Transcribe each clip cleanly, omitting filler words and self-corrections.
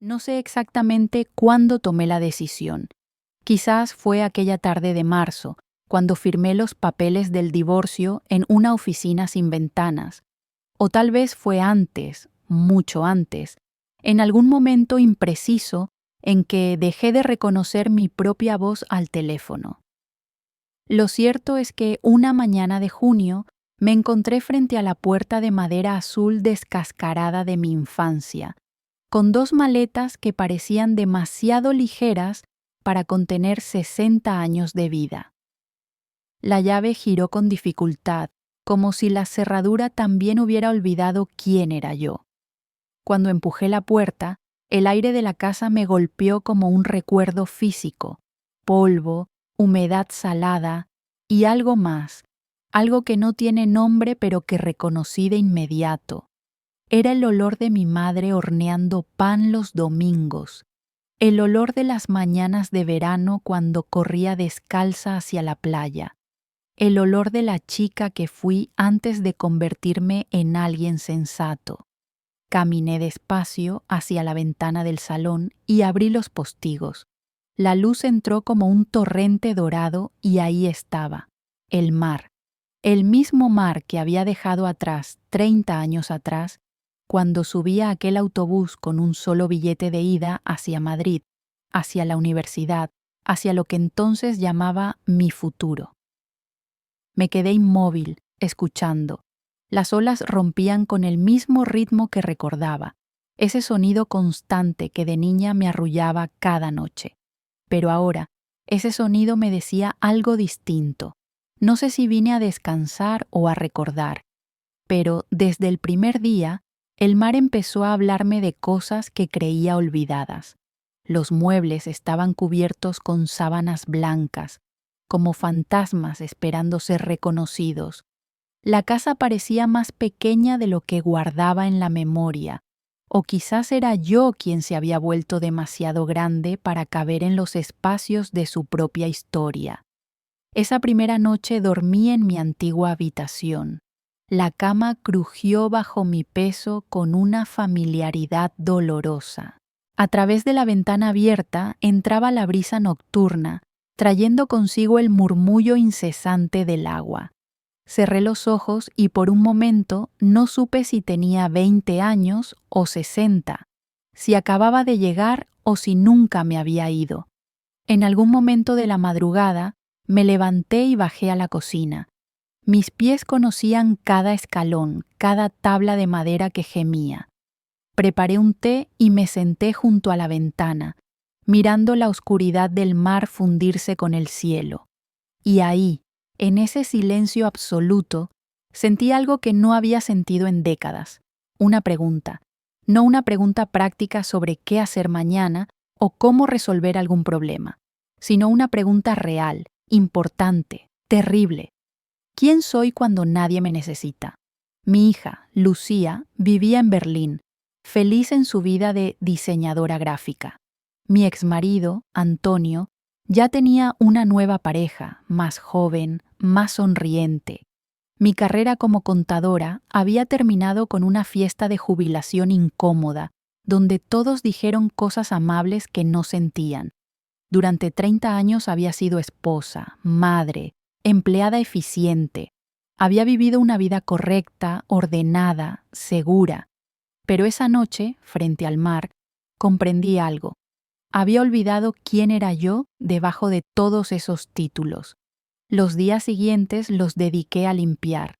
No sé exactamente cuándo tomé la decisión. Quizás fue aquella tarde de marzo, cuando firmé los papeles del divorcio en una oficina sin ventanas. O tal vez fue antes, mucho antes, en algún momento impreciso en que dejé de reconocer mi propia voz al teléfono. Lo cierto es que una mañana de junio me encontré frente a la puerta de madera azul descascarada de mi infancia, con dos maletas que parecían demasiado ligeras para contener 60 años de vida. La llave giró con dificultad, como si la cerradura también hubiera olvidado quién era yo. Cuando empujé la puerta, el aire de la casa me golpeó como un recuerdo físico: polvo, humedad salada y algo más, algo que no tiene nombre pero que reconocí de inmediato. Era el olor de mi madre horneando pan los domingos, el olor de las mañanas de verano cuando corría descalza hacia la playa, el olor de la chica que fui antes de convertirme en alguien sensato. Caminé despacio hacia la ventana del salón y abrí los postigos. La luz entró como un torrente dorado y ahí estaba, el mar, el mismo mar que había dejado atrás 30 años atrás, cuando subí a aquel autobús con un solo billete de ida hacia Madrid, hacia la universidad, hacia lo que entonces llamaba mi futuro. Me quedé inmóvil, escuchando. Las olas rompían con el mismo ritmo que recordaba, ese sonido constante que de niña me arrullaba cada noche. Pero ahora, ese sonido me decía algo distinto. No sé si vine a descansar o a recordar, pero desde el primer día, el mar empezó a hablarme de cosas que creía olvidadas. Los muebles estaban cubiertos con sábanas blancas, como fantasmas esperando ser reconocidos. La casa parecía más pequeña de lo que guardaba en la memoria, o quizás era yo quien se había vuelto demasiado grande para caber en los espacios de su propia historia. Esa primera noche dormí en mi antigua habitación. La cama crujió bajo mi peso con una familiaridad dolorosa. A través de la ventana abierta entraba la brisa nocturna, trayendo consigo el murmullo incesante del agua. Cerré los ojos y por un momento no supe si tenía 20 años o 60, si acababa de llegar o si nunca me había ido. En algún momento de la madrugada me levanté y bajé a la cocina. Mis pies conocían cada escalón, cada tabla de madera que gemía. Preparé un té y me senté junto a la ventana, mirando la oscuridad del mar fundirse con el cielo. Y ahí, en ese silencio absoluto, sentí algo que no había sentido en décadas. Una pregunta. No una pregunta práctica sobre qué hacer mañana o cómo resolver algún problema, sino una pregunta real, importante, terrible. ¿Quién soy cuando nadie me necesita? Mi hija, Lucía, vivía en Berlín, feliz en su vida de diseñadora gráfica. Mi exmarido, Antonio, ya tenía una nueva pareja, más joven, más sonriente. Mi carrera como contadora había terminado con una fiesta de jubilación incómoda, donde todos dijeron cosas amables que no sentían. Durante 30 años había sido esposa, madre, empleada eficiente. Había vivido una vida correcta, ordenada, segura. Pero esa noche, frente al mar, comprendí algo. Había olvidado quién era yo debajo de todos esos títulos. Los días siguientes los dediqué a limpiar.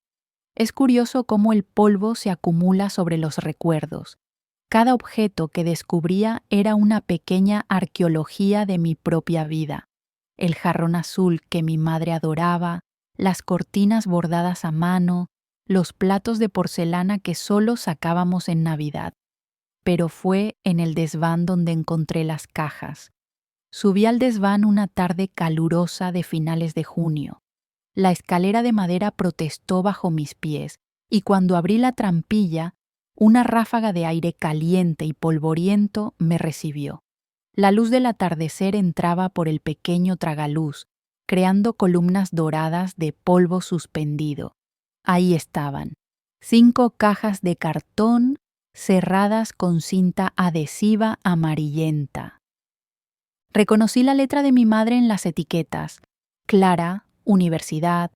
Es curioso cómo el polvo se acumula sobre los recuerdos. Cada objeto que descubría era una pequeña arqueología de mi propia vida. El jarrón azul que mi madre adoraba, las cortinas bordadas a mano, los platos de porcelana que solo sacábamos en Navidad. Pero fue en el desván donde encontré las cajas. Subí al desván una tarde calurosa de finales de junio. La escalera de madera protestó bajo mis pies, y cuando abrí la trampilla, una ráfaga de aire caliente y polvoriento me recibió. La luz del atardecer entraba por el pequeño tragaluz, creando columnas doradas de polvo suspendido. Ahí estaban, 5 cajas de cartón, cerradas con cinta adhesiva amarillenta. Reconocí la letra de mi madre en las etiquetas: Clara, universidad;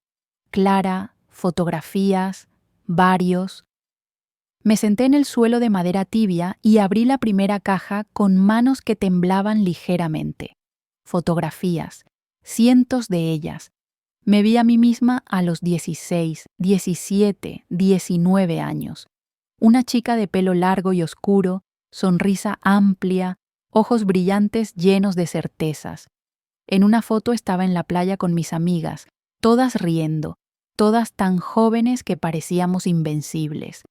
Clara, fotografías, varios. Me senté en el suelo de madera tibia y abrí la primera caja con manos que temblaban ligeramente. Fotografías, cientos de ellas. Me vi a mí misma a los 16, 17, 19 años. Una chica de pelo largo y oscuro, sonrisa amplia, ojos brillantes llenos de certezas. En una foto estaba en la playa con mis amigas, todas riendo, todas tan jóvenes que parecíamos invencibles.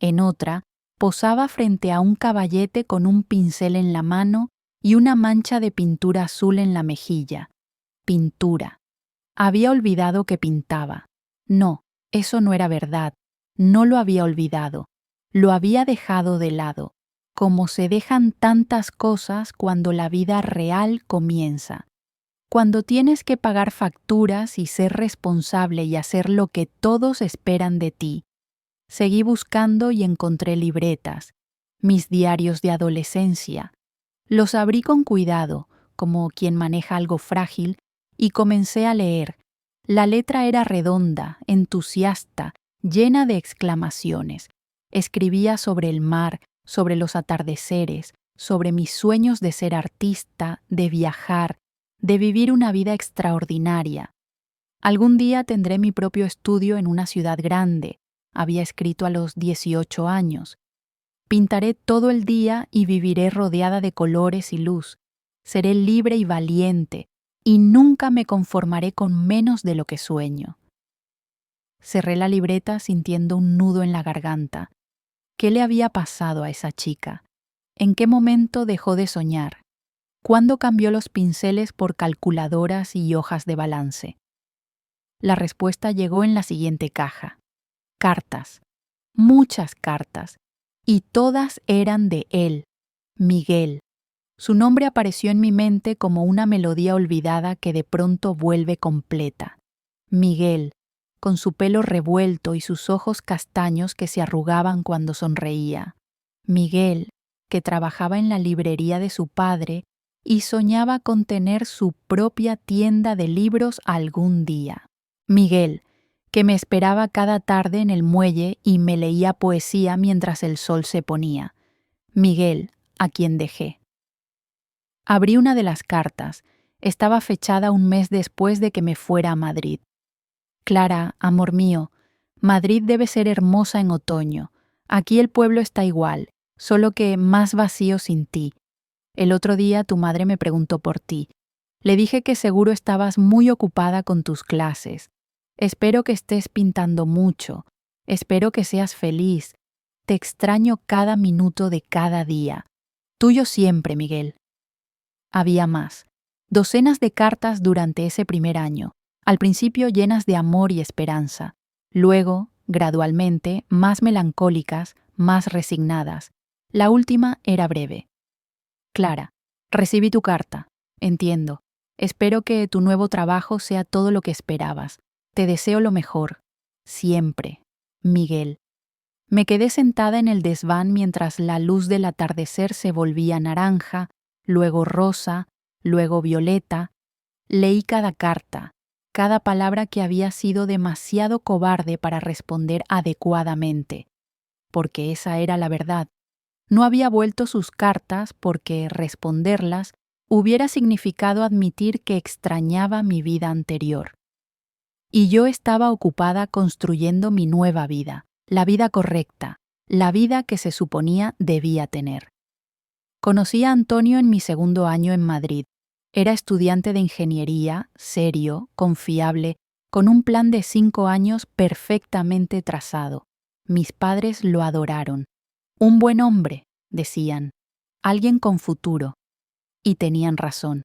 En otra, posaba frente a un caballete con un pincel en la mano y una mancha de pintura azul en la mejilla. Pintura. Había olvidado que pintaba. No, eso no era verdad. No lo había olvidado. Lo había dejado de lado, como se dejan tantas cosas cuando la vida real comienza. Cuando tienes que pagar facturas y ser responsable y hacer lo que todos esperan de ti. Seguí buscando y encontré libretas, mis diarios de adolescencia. Los abrí con cuidado, como quien maneja algo frágil, y comencé a leer. La letra era redonda, entusiasta, llena de exclamaciones. Escribía sobre el mar, sobre los atardeceres, sobre mis sueños de ser artista, de viajar, de vivir una vida extraordinaria. Algún día tendré mi propio estudio en una ciudad grande, había escrito a los 18 años. Pintaré todo el día y viviré rodeada de colores y luz. Seré libre y valiente, y nunca me conformaré con menos de lo que sueño. Cerré la libreta sintiendo un nudo en la garganta. ¿Qué le había pasado a esa chica? ¿En qué momento dejó de soñar? ¿Cuándo cambió los pinceles por calculadoras y hojas de balance? La respuesta llegó en la siguiente caja. Cartas. Muchas cartas. Y todas eran de él, Miguel. Su nombre apareció en mi mente como una melodía olvidada que de pronto vuelve completa. Miguel, con su pelo revuelto y sus ojos castaños que se arrugaban cuando sonreía. Miguel, que trabajaba en la librería de su padre y soñaba con tener su propia tienda de libros algún día. Miguel, que me esperaba cada tarde en el muelle y me leía poesía mientras el sol se ponía. Miguel, a quien dejé. Abrí una de las cartas. Estaba fechada un mes después de que me fuera a Madrid. Clara, amor mío, Madrid debe ser hermosa en otoño. Aquí el pueblo está igual, solo que más vacío sin ti. El otro día tu madre me preguntó por ti. Le dije que seguro estabas muy ocupada con tus clases. Espero que estés pintando mucho. Espero que seas feliz. Te extraño cada minuto de cada día. Tuyo siempre, Miguel. Había más. Docenas de cartas durante ese primer año, al principio llenas de amor y esperanza. Luego, gradualmente, más melancólicas, más resignadas. La última era breve. Clara, recibí tu carta. Entiendo. Espero que tu nuevo trabajo sea todo lo que esperabas. Te deseo lo mejor. Siempre. Miguel. Me quedé sentada en el desván mientras la luz del atardecer se volvía naranja, luego rosa, luego violeta. Leí cada carta, cada palabra que había sido demasiado cobarde para responder adecuadamente. Porque esa era la verdad. No había vuelto sus cartas porque responderlas hubiera significado admitir que extrañaba mi vida anterior. Y yo estaba ocupada construyendo mi nueva vida, la vida correcta, la vida que se suponía debía tener. Conocí a Antonio en mi segundo año en Madrid. Era estudiante de ingeniería, serio, confiable, con un plan de 5 años perfectamente trazado. Mis padres lo adoraron. Un buen hombre, decían. Alguien con futuro. Y tenían razón.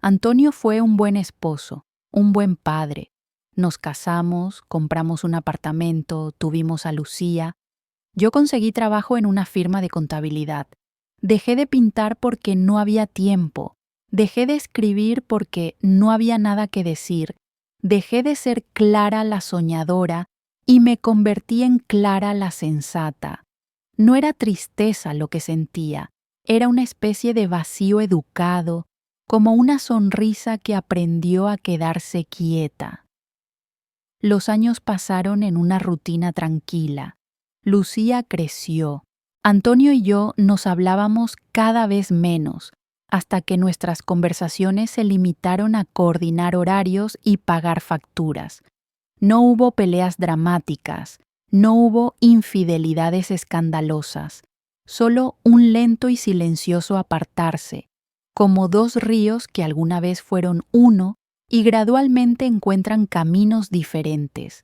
Antonio fue un buen esposo, un buen padre. Nos casamos, compramos un apartamento, tuvimos a Lucía. Yo conseguí trabajo en una firma de contabilidad. Dejé de pintar porque no había tiempo. Dejé de escribir porque no había nada que decir. Dejé de ser Clara la soñadora y me convertí en Clara la sensata. No era tristeza lo que sentía, era una especie de vacío educado, como una sonrisa que aprendió a quedarse quieta. Los años pasaron en una rutina tranquila. Lucía creció. Antonio y yo nos hablábamos cada vez menos, hasta que nuestras conversaciones se limitaron a coordinar horarios y pagar facturas. No hubo peleas dramáticas, no hubo infidelidades escandalosas, solo un lento y silencioso apartarse, como dos ríos que alguna vez fueron uno y gradualmente encuentran caminos diferentes.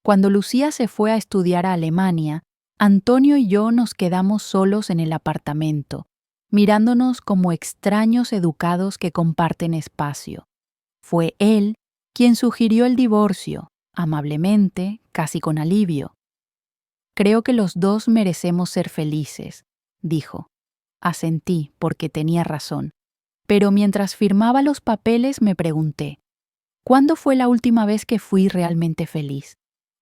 Cuando Lucía se fue a estudiar a Alemania, Antonio y yo nos quedamos solos en el apartamento, mirándonos como extraños educados que comparten espacio. Fue él quien sugirió el divorcio, amablemente, casi con alivio. Creo que los dos merecemos ser felices, dijo. Asentí, porque tenía razón. Pero mientras firmaba los papeles me pregunté, ¿cuándo fue la última vez que fui realmente feliz?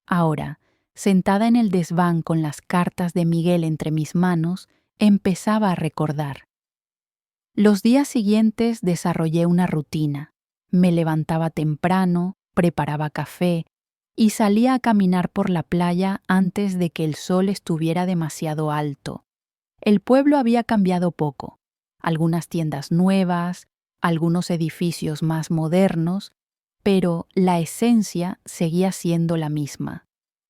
Ahora, sentada en el desván con las cartas de Miguel entre mis manos, empezaba a recordar. Los días siguientes desarrollé una rutina. Me levantaba temprano, preparaba café y salía a caminar por la playa antes de que el sol estuviera demasiado alto. El pueblo había cambiado poco. Algunas tiendas nuevas, algunos edificios más modernos, pero la esencia seguía siendo la misma.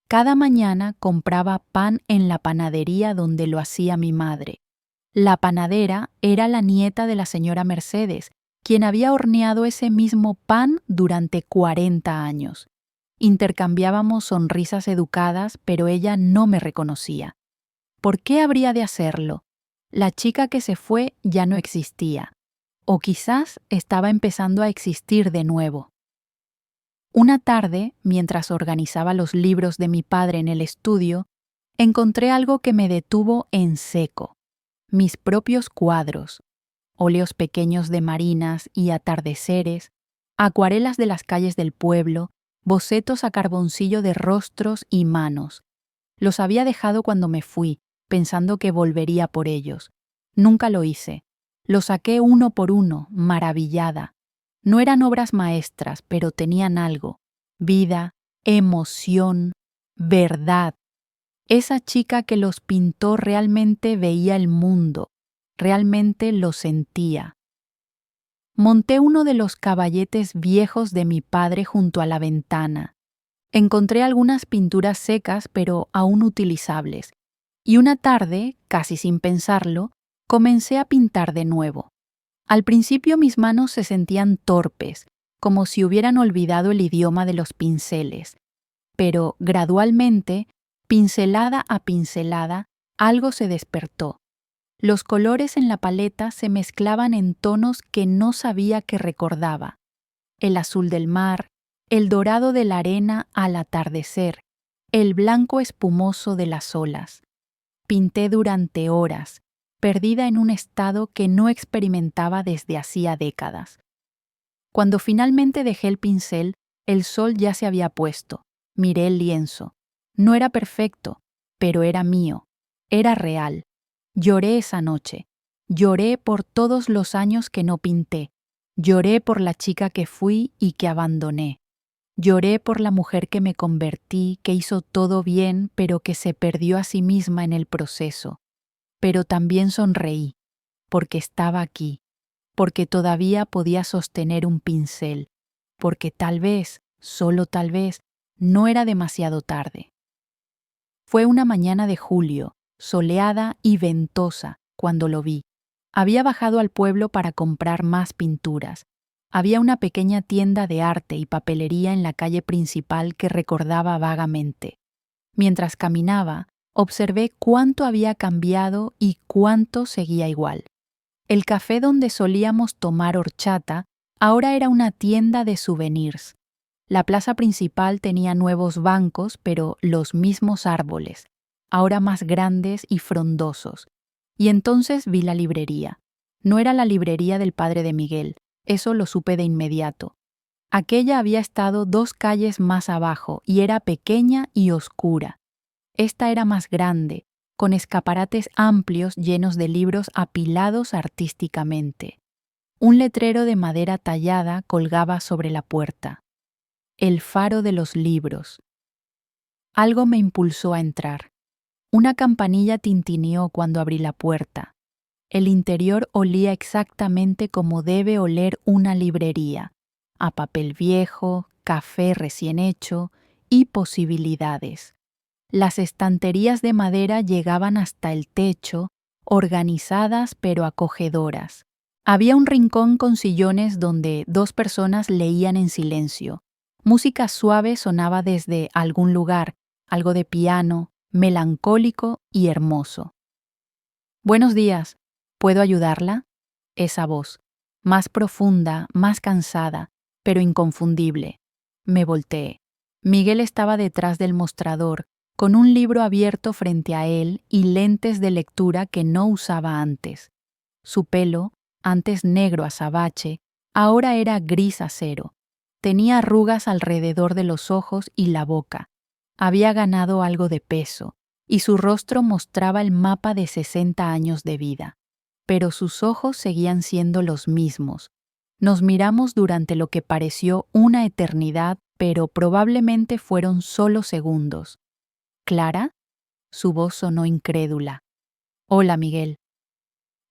Cada mañana compraba pan en la panadería donde lo hacía mi madre. La panadera era la nieta de la señora Mercedes, quien había horneado ese mismo pan durante 40 años. Intercambiábamos sonrisas educadas, pero ella no me reconocía. ¿Por qué habría de hacerlo? La chica que se fue ya no existía. O quizás estaba empezando a existir de nuevo. Una tarde, mientras organizaba los libros de mi padre en el estudio, encontré algo que me detuvo en seco. Mis propios cuadros, óleos pequeños de marinas y atardeceres, acuarelas de las calles del pueblo, bocetos a carboncillo de rostros y manos. Los había dejado cuando me fui, pensando que volvería por ellos. Nunca lo hice. Los saqué uno por uno, maravillada. No eran obras maestras, pero tenían algo. Vida, emoción, verdad. Esa chica que los pintó realmente veía el mundo, realmente lo sentía. Monté uno de los caballetes viejos de mi padre junto a la ventana. Encontré algunas pinturas secas pero aún utilizables, y una tarde, casi sin pensarlo, comencé a pintar de nuevo. Al principio mis manos se sentían torpes, como si hubieran olvidado el idioma de los pinceles, pero gradualmente, pincelada a pincelada, algo se despertó. Los colores en la paleta se mezclaban en tonos que no sabía que recordaba. El azul del mar, el dorado de la arena al atardecer, el blanco espumoso de las olas. Pinté durante horas, perdida en un estado que no experimentaba desde hacía décadas. Cuando finalmente dejé el pincel, el sol ya se había puesto. Miré el lienzo. No era perfecto, pero era mío. Era real. Lloré esa noche. Lloré por todos los años que no pinté. Lloré por la chica que fui y que abandoné. Lloré por la mujer que me convertí, que hizo todo bien, pero que se perdió a sí misma en el proceso. Pero también sonreí, porque estaba aquí, porque todavía podía sostener un pincel, porque tal vez, solo tal vez, no era demasiado tarde. Fue una mañana de julio, soleada y ventosa, cuando lo vi. Había bajado al pueblo para comprar más pinturas. Había una pequeña tienda de arte y papelería en la calle principal que recordaba vagamente. Mientras caminaba, observé cuánto había cambiado y cuánto seguía igual. El café donde solíamos tomar horchata ahora era una tienda de souvenirs. La plaza principal tenía nuevos bancos, pero los mismos árboles, ahora más grandes y frondosos. Y entonces vi la librería. No era la librería del padre de Miguel, eso lo supe de inmediato. Aquella había estado 2 calles más abajo y era pequeña y oscura. Esta era más grande, con escaparates amplios llenos de libros apilados artísticamente. Un letrero de madera tallada colgaba sobre la puerta. El faro de los libros. Algo me impulsó a entrar. Una campanilla tintineó cuando abrí la puerta. El interior olía exactamente como debe oler una librería, a papel viejo, café recién hecho y posibilidades. Las estanterías de madera llegaban hasta el techo, organizadas pero acogedoras. Había un rincón con sillones donde 2 personas leían en silencio. Música suave sonaba desde algún lugar, algo de piano, melancólico y hermoso. «Buenos días, ¿puedo ayudarla?», esa voz, más profunda, más cansada, pero inconfundible. Me volteé. Miguel estaba detrás del mostrador, con un libro abierto frente a él y lentes de lectura que no usaba antes. Su pelo, antes negro azabache, ahora era gris acero. Tenía arrugas alrededor de los ojos y la boca. Había ganado algo de peso, y su rostro mostraba el mapa de 60 años de vida. Pero sus ojos seguían siendo los mismos. Nos miramos durante lo que pareció una eternidad, pero probablemente fueron solo segundos. «¿Clara?», su voz sonó incrédula. «Hola, Miguel».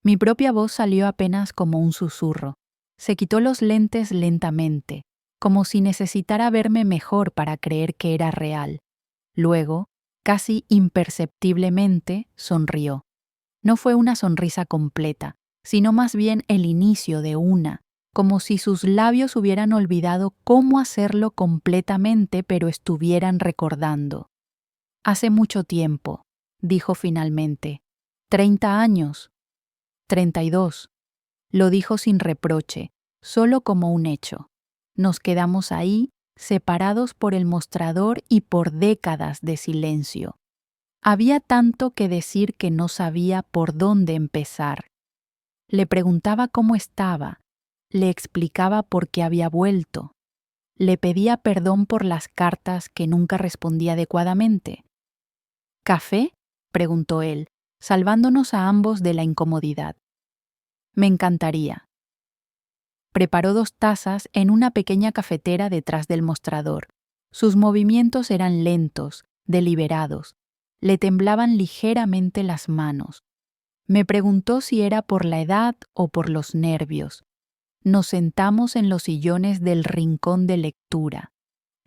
Mi propia voz salió apenas como un susurro. Se quitó los lentes lentamente, como si necesitara verme mejor para creer que era real. Luego, casi imperceptiblemente, sonrió. No fue una sonrisa completa, sino más bien el inicio de una, como si sus labios hubieran olvidado cómo hacerlo completamente, pero estuvieran recordando. «Hace mucho tiempo», dijo finalmente. «30 años». 32. Lo dijo sin reproche, solo como un hecho. Nos quedamos ahí, separados por el mostrador y por décadas de silencio. Había tanto que decir que no sabía por dónde empezar. Le preguntaba cómo estaba, le explicaba por qué había vuelto, le pedía perdón por las cartas que nunca respondía adecuadamente. «¿Café?», preguntó él, salvándonos a ambos de la incomodidad. «Me encantaría». Preparó 2 tazas en una pequeña cafetera detrás del mostrador. Sus movimientos eran lentos, deliberados. Le temblaban ligeramente las manos. Me preguntó si era por la edad o por los nervios. Nos sentamos en los sillones del rincón de lectura.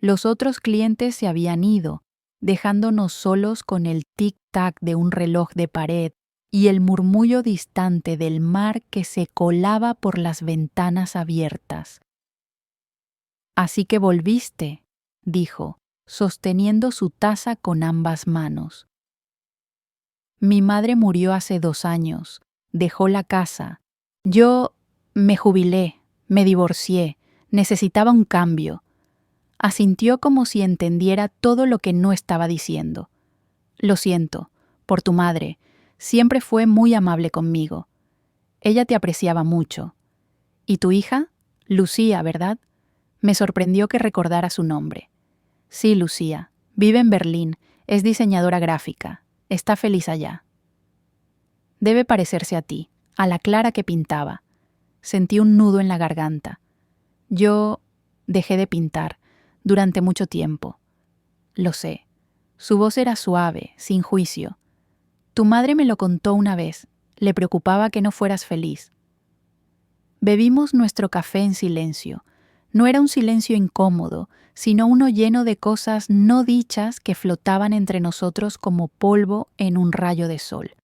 Los otros clientes se habían ido, dejándonos solos con el tic-tac de un reloj de pared y el murmullo distante del mar que se colaba por las ventanas abiertas. «Así que volviste», dijo, sosteniendo su taza con ambas manos. «Mi madre murió hace 2 años, dejó la casa. Yo me jubilé, me divorcié, necesitaba un cambio». Asintió como si entendiera todo lo que no estaba diciendo. «Lo siento, por tu madre. Siempre fue muy amable conmigo. Ella te apreciaba mucho. ¿Y tu hija? Lucía, ¿verdad?». Me sorprendió que recordara su nombre. «Sí, Lucía. Vive en Berlín. Es diseñadora gráfica. Está feliz allá». «Debe parecerse a ti, a la Clara que pintaba». Sentí un nudo en la garganta. «Yo dejé de pintar durante mucho tiempo». «Lo sé». Su voz era suave, sin juicio. «Tu madre me lo contó una vez. Le preocupaba que no fueras feliz». Bebimos nuestro café en silencio. No era un silencio incómodo, sino uno lleno de cosas no dichas que flotaban entre nosotros como polvo en un rayo de sol.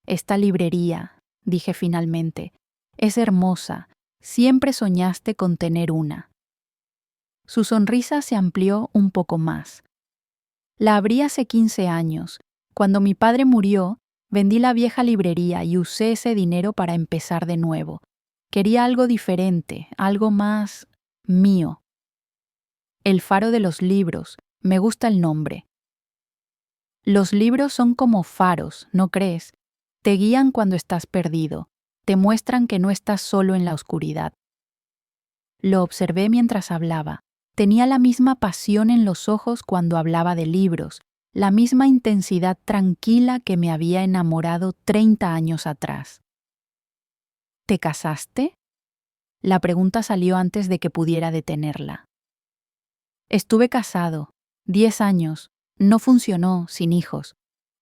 «Esta librería», dije finalmente, «es hermosa. Siempre soñaste con tener una». Su sonrisa se amplió un poco más. «La abrí hace 15 años. Cuando mi padre murió, vendí la vieja librería y usé ese dinero para empezar de nuevo. Quería algo diferente, algo más mío». «El faro de los libros», me gusta el nombre. Los libros son como faros, ¿no crees? Te guían cuando estás perdido, te muestran que no estás solo en la oscuridad. Lo observé mientras hablaba. Tenía la misma pasión en los ojos cuando hablaba de libros, la misma intensidad tranquila que me había enamorado 30 años atrás. ¿Te casaste? La pregunta salió antes de que pudiera detenerla. Estuve casado, 10 años, no funcionó, sin hijos.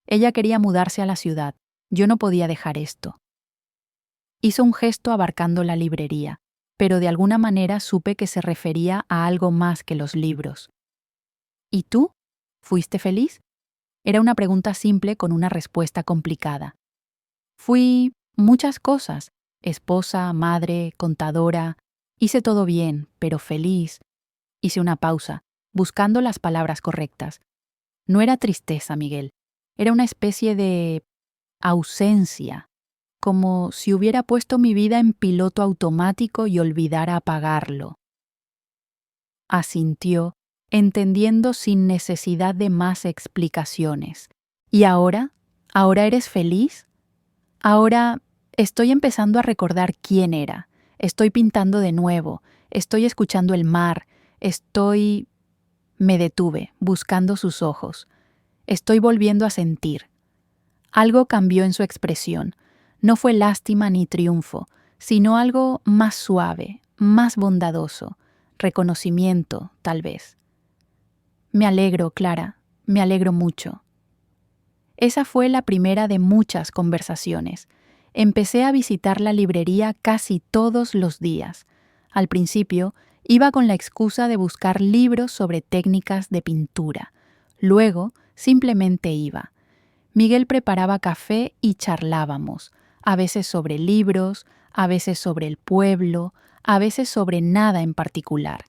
Ella quería mudarse a la ciudad, yo no podía dejar esto. Hizo un gesto abarcando la librería, pero de alguna manera supe que se refería a algo más que los libros. ¿Y tú? ¿Fuiste feliz? Era una pregunta simple con una respuesta complicada. Fui muchas cosas, esposa, madre, contadora, hice todo bien, pero feliz. Hice una pausa, buscando las palabras correctas. No era tristeza, Miguel, era una especie de ausencia, como si hubiera puesto mi vida en piloto automático y olvidara apagarlo. Asintió, entendiendo sin necesidad de más explicaciones. ¿Y ahora? ¿Ahora eres feliz? Ahora estoy empezando a recordar quién era. Estoy pintando de nuevo. Estoy escuchando el mar. Me detuve, buscando sus ojos. Estoy volviendo a sentir. Algo cambió en su expresión. No fue lástima ni triunfo, sino algo más suave, más bondadoso. Reconocimiento, tal vez. Me alegro, Clara, me alegro mucho. Esa fue la primera de muchas conversaciones. Empecé a visitar la librería casi todos los días. Al principio, iba con la excusa de buscar libros sobre técnicas de pintura. Luego, simplemente iba. Miguel preparaba café y charlábamos, a veces sobre libros, a veces sobre el pueblo, a veces sobre nada en particular.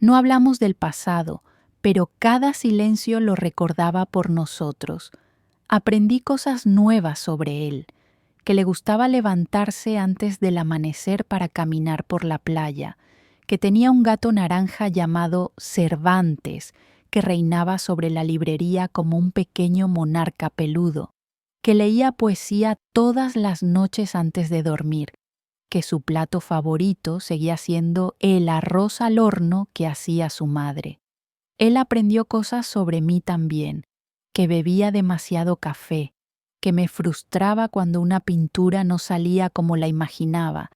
No hablamos del pasado, pero cada silencio lo recordaba por nosotros. Aprendí cosas nuevas sobre él, que le gustaba levantarse antes del amanecer para caminar por la playa, que tenía un gato naranja llamado Cervantes, que reinaba sobre la librería como un pequeño monarca peludo, que leía poesía todas las noches antes de dormir, que su plato favorito seguía siendo el arroz al horno que hacía su madre. Él aprendió cosas sobre mí también, que bebía demasiado café, que me frustraba cuando una pintura no salía como la imaginaba,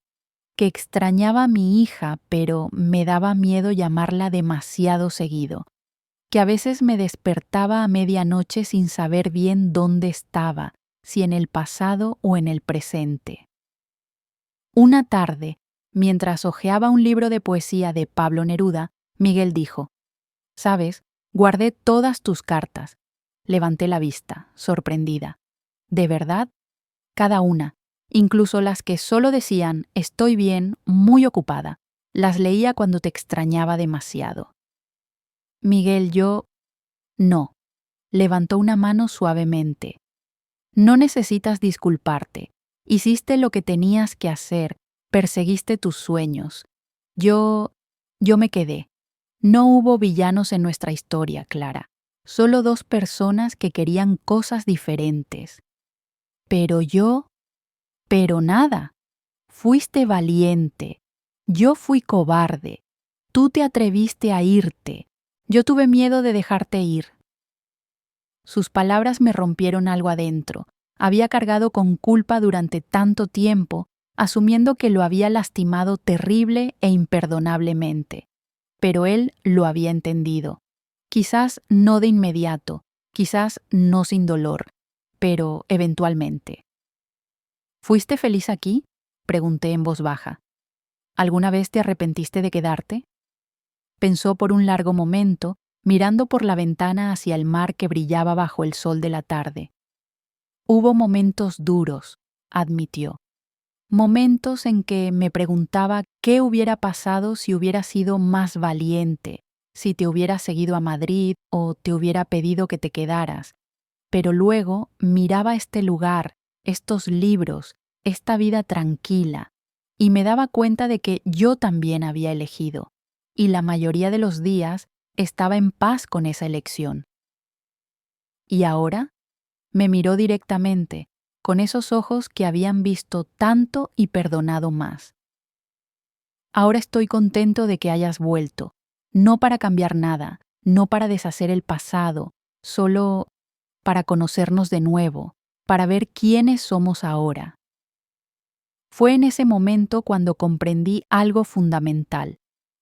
que extrañaba a mi hija, pero me daba miedo llamarla demasiado seguido, que a veces me despertaba a medianoche sin saber bien dónde estaba, si en el pasado o en el presente. Una tarde, mientras hojeaba un libro de poesía de Pablo Neruda, Miguel dijo: «¿Sabes? Guardé todas tus cartas». Levanté la vista, sorprendida. ¿De verdad? Cada una, incluso las que solo decían «estoy bien, muy ocupada». Las leía cuando te extrañaba demasiado. Miguel, No. Levantó una mano suavemente. No necesitas disculparte. Hiciste lo que tenías que hacer, perseguiste tus sueños. Yo me quedé. No hubo villanos en nuestra historia, Clara. Solo dos personas que querían cosas diferentes. Pero nada. Fuiste valiente. Yo fui cobarde. Tú te atreviste a irte. Yo tuve miedo de dejarte ir. Sus palabras me rompieron algo adentro. Había cargado con culpa durante tanto tiempo, asumiendo que lo había lastimado terrible e imperdonablemente. Pero él lo había entendido. Quizás no de inmediato, quizás no sin dolor, pero eventualmente. ¿Fuiste feliz aquí?, pregunté en voz baja. ¿Alguna vez te arrepentiste de quedarte? Pensó por un largo momento, mirando por la ventana hacia el mar que brillaba bajo el sol de la tarde. Hubo momentos duros, admitió. Momentos en que me preguntaba qué hubiera pasado si hubieras sido más valiente, si te hubieras seguido a Madrid o te hubiera pedido que te quedaras. Pero luego miraba este lugar, estos libros, esta vida tranquila, y me daba cuenta de que yo también había elegido, y la mayoría de los días estaba en paz con esa elección. ¿Y ahora? Me miró directamente, con esos ojos que habían visto tanto y perdonado más. Ahora estoy contento de que hayas vuelto, no para cambiar nada, no para deshacer el pasado, solo para conocernos de nuevo, para ver quiénes somos ahora. Fue en ese momento cuando comprendí algo fundamental.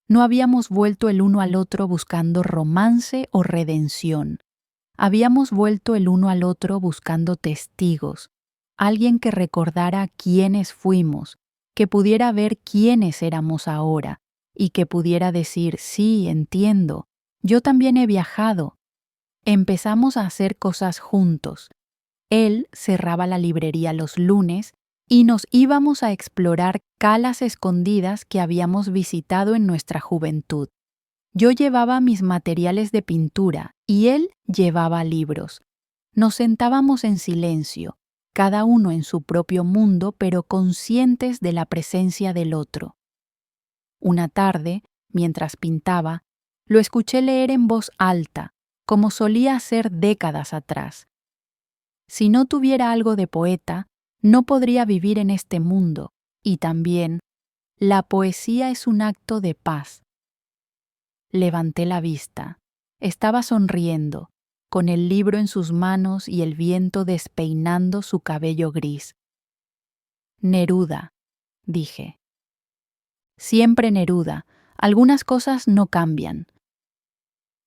No habíamos vuelto el uno al otro buscando romance o redención. Habíamos vuelto el uno al otro buscando testigos, alguien que recordara quiénes fuimos, que pudiera ver quiénes éramos ahora y que pudiera decir, sí, entiendo, yo también he viajado. Empezamos a hacer cosas juntos. Él cerraba la librería los lunes y nos íbamos a explorar calas escondidas que habíamos visitado en nuestra juventud. Yo llevaba mis materiales de pintura y él llevaba libros. Nos sentábamos en silencio, cada uno en su propio mundo, pero conscientes de la presencia del otro. Una tarde, mientras pintaba, lo escuché leer en voz alta, como solía hacer décadas atrás. Si no tuviera algo de poeta, no podría vivir en este mundo, y también, la poesía es un acto de paz. Levanté la vista. Estaba sonriendo, con el libro en sus manos y el viento despeinando su cabello gris. Neruda, dije. Siempre Neruda. Algunas cosas no cambian.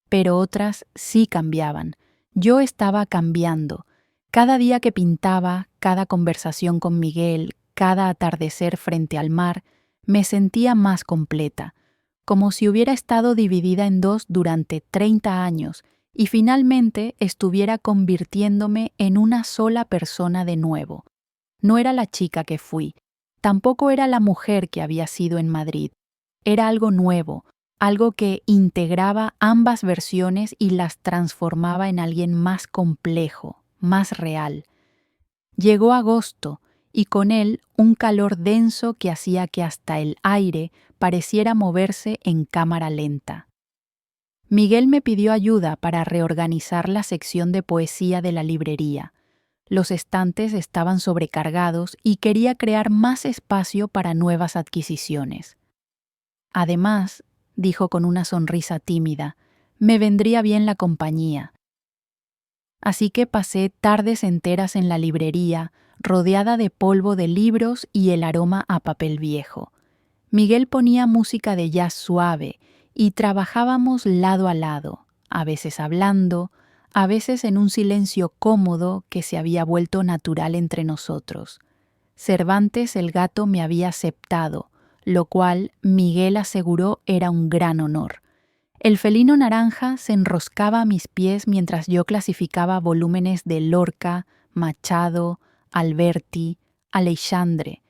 Pero otras sí cambiaban. Yo estaba cambiando. Cada día que pintaba, cada conversación con Miguel, cada atardecer frente al mar, me sentía más completa, como si hubiera estado dividida en dos durante 30 años y finalmente estuviera convirtiéndome en una sola persona de nuevo. No era la chica que fui, tampoco era la mujer que había sido en Madrid. Era algo nuevo, algo que integraba ambas versiones y las transformaba en alguien más complejo, más real. Llegó agosto, y con él un calor denso que hacía que hasta el aire pareciera moverse en cámara lenta. Miguel me pidió ayuda para reorganizar la sección de poesía de la librería. Los estantes estaban sobrecargados y quería crear más espacio para nuevas adquisiciones. Además, dijo con una sonrisa tímida, me vendría bien la compañía. Así que pasé tardes enteras en la librería, rodeada de polvo de libros y el aroma a papel viejo. Miguel ponía música de jazz suave y trabajábamos lado a lado, a veces hablando, a veces en un silencio cómodo que se había vuelto natural entre nosotros. Cervantes el gato me había aceptado, lo cual Miguel aseguró era un gran honor. El felino naranja se enroscaba a mis pies mientras yo clasificaba volúmenes de Lorca, Machado, Alberti, Aleixandre.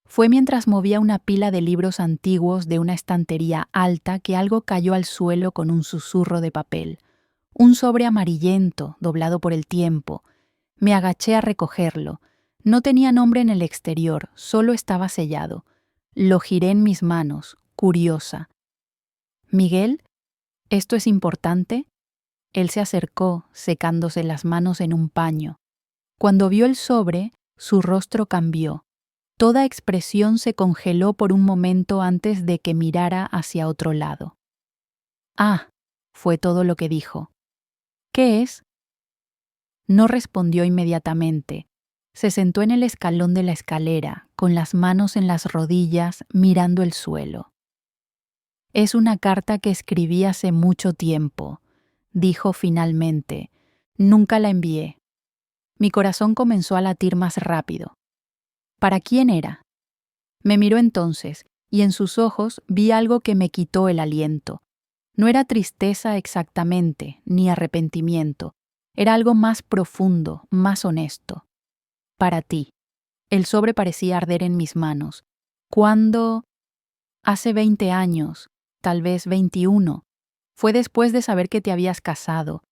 Fue mientras movía una pila de libros antiguos de una estantería alta que algo cayó al suelo con un susurro de papel. Un sobre amarillento, doblado por el tiempo. Me agaché a recogerlo. No tenía nombre en el exterior, solo estaba sellado. Lo giré en mis manos, curiosa. «¿Miguel? ¿Esto es importante?» Él se acercó, secándose las manos en un paño. Cuando vio el sobre, su rostro cambió. Toda expresión se congeló por un momento antes de que mirara hacia otro lado. «Ah», fue todo lo que dijo. «¿Qué es?» No respondió inmediatamente. Se sentó en el escalón de la escalera, con las manos en las rodillas, mirando el suelo. «Es una carta que escribí hace mucho tiempo», dijo finalmente. «Nunca la envié». Mi corazón comenzó a latir más rápido. ¿Para quién era? Me miró entonces, y en sus ojos vi algo que me quitó el aliento. No era tristeza exactamente, ni arrepentimiento. Era algo más profundo, más honesto. Para ti. El sobre parecía arder en mis manos. ¿Cuándo? Hace 20 años, tal vez 21. Fue después de saber que te habías casado.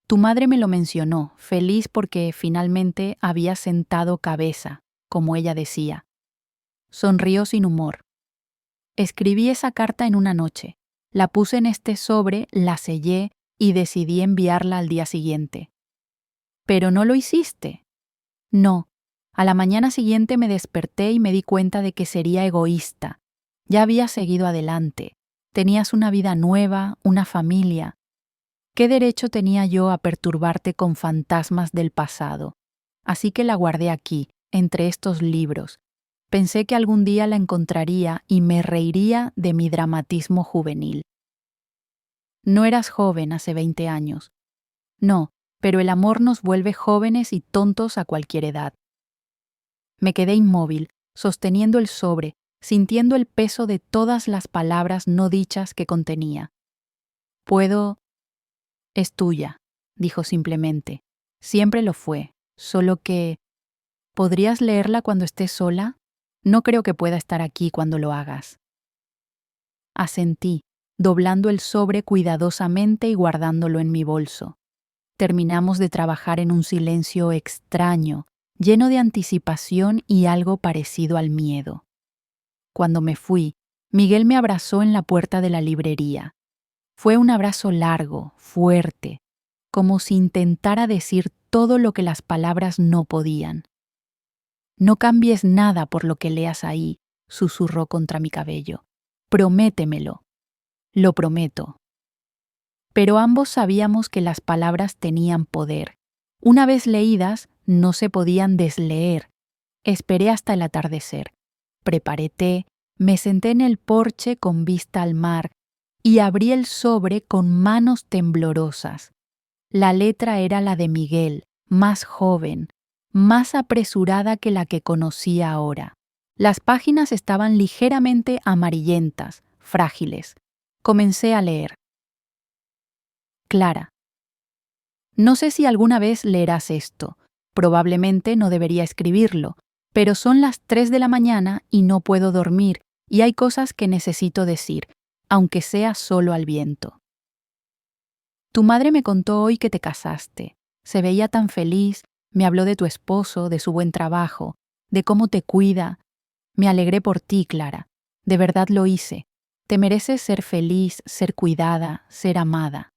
Tu madre me lo mencionó, feliz porque finalmente habías sentado cabeza, como ella decía. Sonrió sin humor. Escribí esa carta en una noche. La puse en este sobre, la sellé y decidí enviarla al día siguiente. ¿Pero no lo hiciste? No. A la mañana siguiente me desperté y me di cuenta de que sería egoísta. Ya habías seguido adelante. Tenías una vida nueva, una familia. ¿Qué derecho tenía yo a perturbarte con fantasmas del pasado? Así que la guardé aquí, entre estos libros. Pensé que algún día la encontraría y me reiría de mi dramatismo juvenil. No eras joven hace 20 años. No, pero el amor nos vuelve jóvenes y tontos a cualquier edad. Me quedé inmóvil, sosteniendo el sobre, sintiendo el peso de todas las palabras no dichas que contenía. «Puedo...» «Es tuya», dijo simplemente. Siempre lo fue, solo que... ¿Podrías leerla cuando estés sola? No creo que pueda estar aquí cuando lo hagas. Asentí, doblando el sobre cuidadosamente y guardándolo en mi bolso. Terminamos de trabajar en un silencio extraño, lleno de anticipación y algo parecido al miedo. Cuando me fui, Miguel me abrazó en la puerta de la librería. Fue un abrazo largo, fuerte, como si intentara decir todo lo que las palabras no podían. «No cambies nada por lo que leas ahí», susurró contra mi cabello. «Prométemelo». «Lo prometo». Pero ambos sabíamos que las palabras tenían poder. Una vez leídas, no se podían desleer. Esperé hasta el atardecer. Preparé té, me senté en el porche con vista al mar y abrí el sobre con manos temblorosas. La letra era la de Miguel, más joven, más apresurada que la que conocía ahora. Las páginas estaban ligeramente amarillentas, frágiles. Comencé a leer. Clara. No sé si alguna vez leerás esto. Probablemente no debería escribirlo, pero son las 3 de la mañana y no puedo dormir y hay cosas que necesito decir, aunque sea solo al viento. Tu madre me contó hoy que te casaste. Se veía tan feliz, me habló de tu esposo, de su buen trabajo, de cómo te cuida. Me alegré por ti, Clara. De verdad lo hice. Te mereces ser feliz, ser cuidada, ser amada.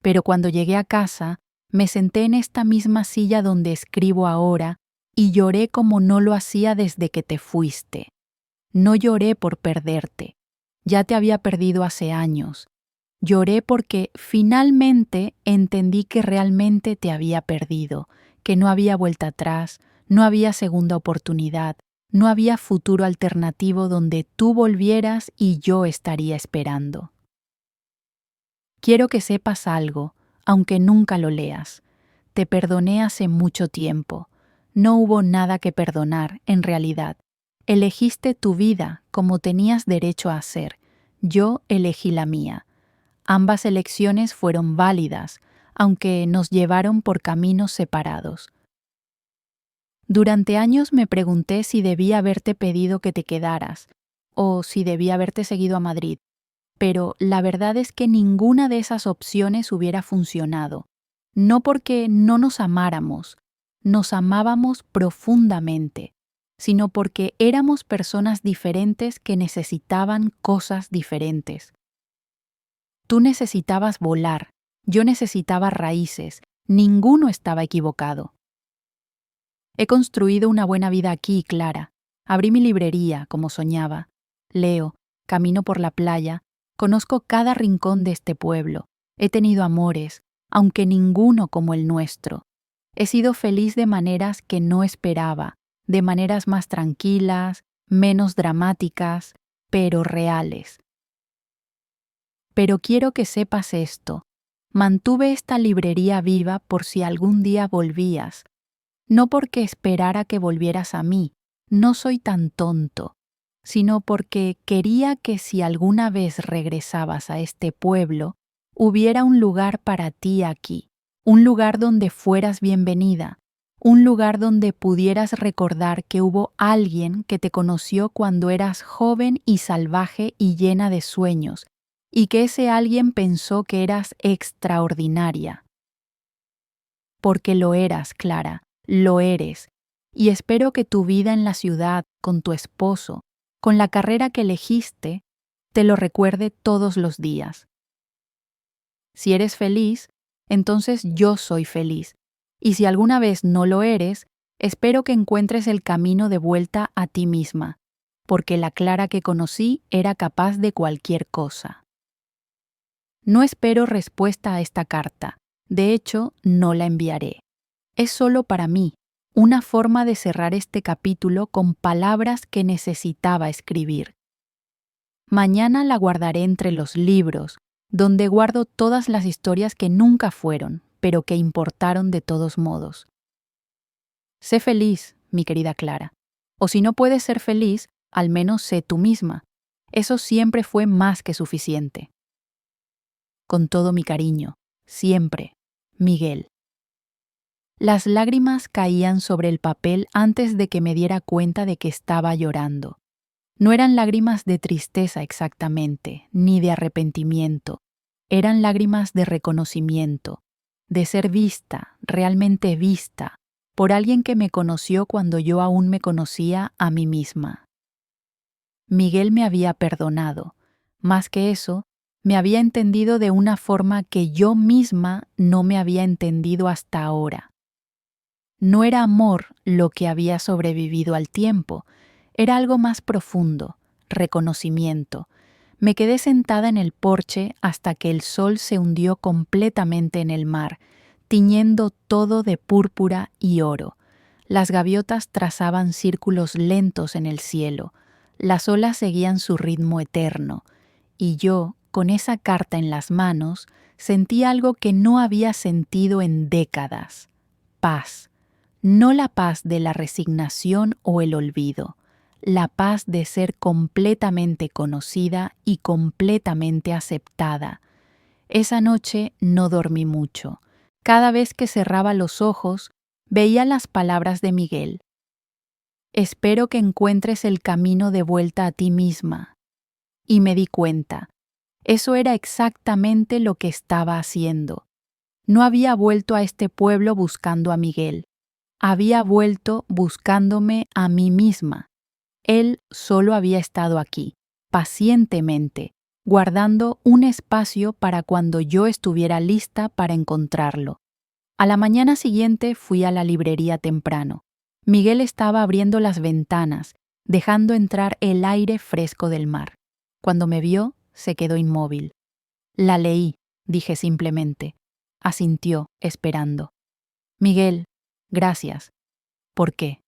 Pero cuando llegué a casa, me senté en esta misma silla donde escribo ahora y lloré como no lo hacía desde que te fuiste. No lloré por perderte. Ya te había perdido hace años. Lloré porque finalmente entendí que realmente te había perdido, que no había vuelta atrás, no había segunda oportunidad, no había futuro alternativo donde tú volvieras y yo estaría esperando. Quiero que sepas algo, aunque nunca lo leas. Te perdoné hace mucho tiempo. No hubo nada que perdonar, en realidad. Elegiste tu vida como tenías derecho a hacer. Yo elegí la mía. Ambas elecciones fueron válidas, aunque nos llevaron por caminos separados. Durante años me pregunté si debía haberte pedido que te quedaras, o si debía haberte seguido a Madrid. Pero la verdad es que ninguna de esas opciones hubiera funcionado. No porque no nos amáramos, nos amábamos profundamente, sino porque éramos personas diferentes que necesitaban cosas diferentes. Tú necesitabas volar, yo necesitaba raíces, ninguno estaba equivocado. He construido una buena vida aquí, Clara. Abrí mi librería, como soñaba. Leo, camino por la playa, conozco cada rincón de este pueblo. He tenido amores, aunque ninguno como el nuestro. He sido feliz de maneras que no esperaba, de maneras más tranquilas, menos dramáticas, pero reales. Pero quiero que sepas esto. Mantuve esta librería viva por si algún día volvías. No porque esperara que volvieras a mí, no soy tan tonto, sino porque quería que si alguna vez regresabas a este pueblo, hubiera un lugar para ti aquí, un lugar donde fueras bienvenida, un lugar donde pudieras recordar que hubo alguien que te conoció cuando eras joven y salvaje y llena de sueños, y que ese alguien pensó que eras extraordinaria. Porque lo eras, Clara, lo eres, y espero que tu vida en la ciudad, con tu esposo, con la carrera que elegiste, te lo recuerde todos los días. Si eres feliz, entonces yo soy feliz, y si alguna vez no lo eres, espero que encuentres el camino de vuelta a ti misma, porque la Clara que conocí era capaz de cualquier cosa. No espero respuesta a esta carta. De hecho, no la enviaré. Es solo para mí, una forma de cerrar este capítulo con palabras que necesitaba escribir. Mañana la guardaré entre los libros, donde guardo todas las historias que nunca fueron, pero que importaron de todos modos. Sé feliz, mi querida Clara. O si no puedes ser feliz, al menos sé tú misma. Eso siempre fue más que suficiente. Con todo mi cariño, siempre, Miguel. Las lágrimas caían sobre el papel antes de que me diera cuenta de que estaba llorando. No eran lágrimas de tristeza exactamente, ni de arrepentimiento. Eran lágrimas de reconocimiento, de ser vista, realmente vista, por alguien que me conoció cuando yo aún me conocía a mí misma. Miguel me había perdonado. Más que eso, me había entendido de una forma que yo misma no me había entendido hasta ahora. No era amor lo que había sobrevivido al tiempo, era algo más profundo, reconocimiento. Me quedé sentada en el porche hasta que el sol se hundió completamente en el mar, tiñendo todo de púrpura y oro. Las gaviotas trazaban círculos lentos en el cielo, las olas seguían su ritmo eterno, y yo, con esa carta en las manos, sentí algo que no había sentido en décadas: paz. No la paz de la resignación o el olvido, la paz de ser completamente conocida y completamente aceptada. Esa noche no dormí mucho. Cada vez que cerraba los ojos, veía las palabras de Miguel. Espero que encuentres el camino de vuelta a ti misma. Y me di cuenta. Eso era exactamente lo que estaba haciendo. No había vuelto a este pueblo buscando a Miguel. Había vuelto buscándome a mí misma. Él solo había estado aquí, pacientemente, guardando un espacio para cuando yo estuviera lista para encontrarlo. A la mañana siguiente fui a la librería temprano. Miguel estaba abriendo las ventanas, dejando entrar el aire fresco del mar. Cuando me vio, se quedó inmóvil. La leí, dije simplemente. Asintió, esperando. Miguel, gracias. ¿Por qué?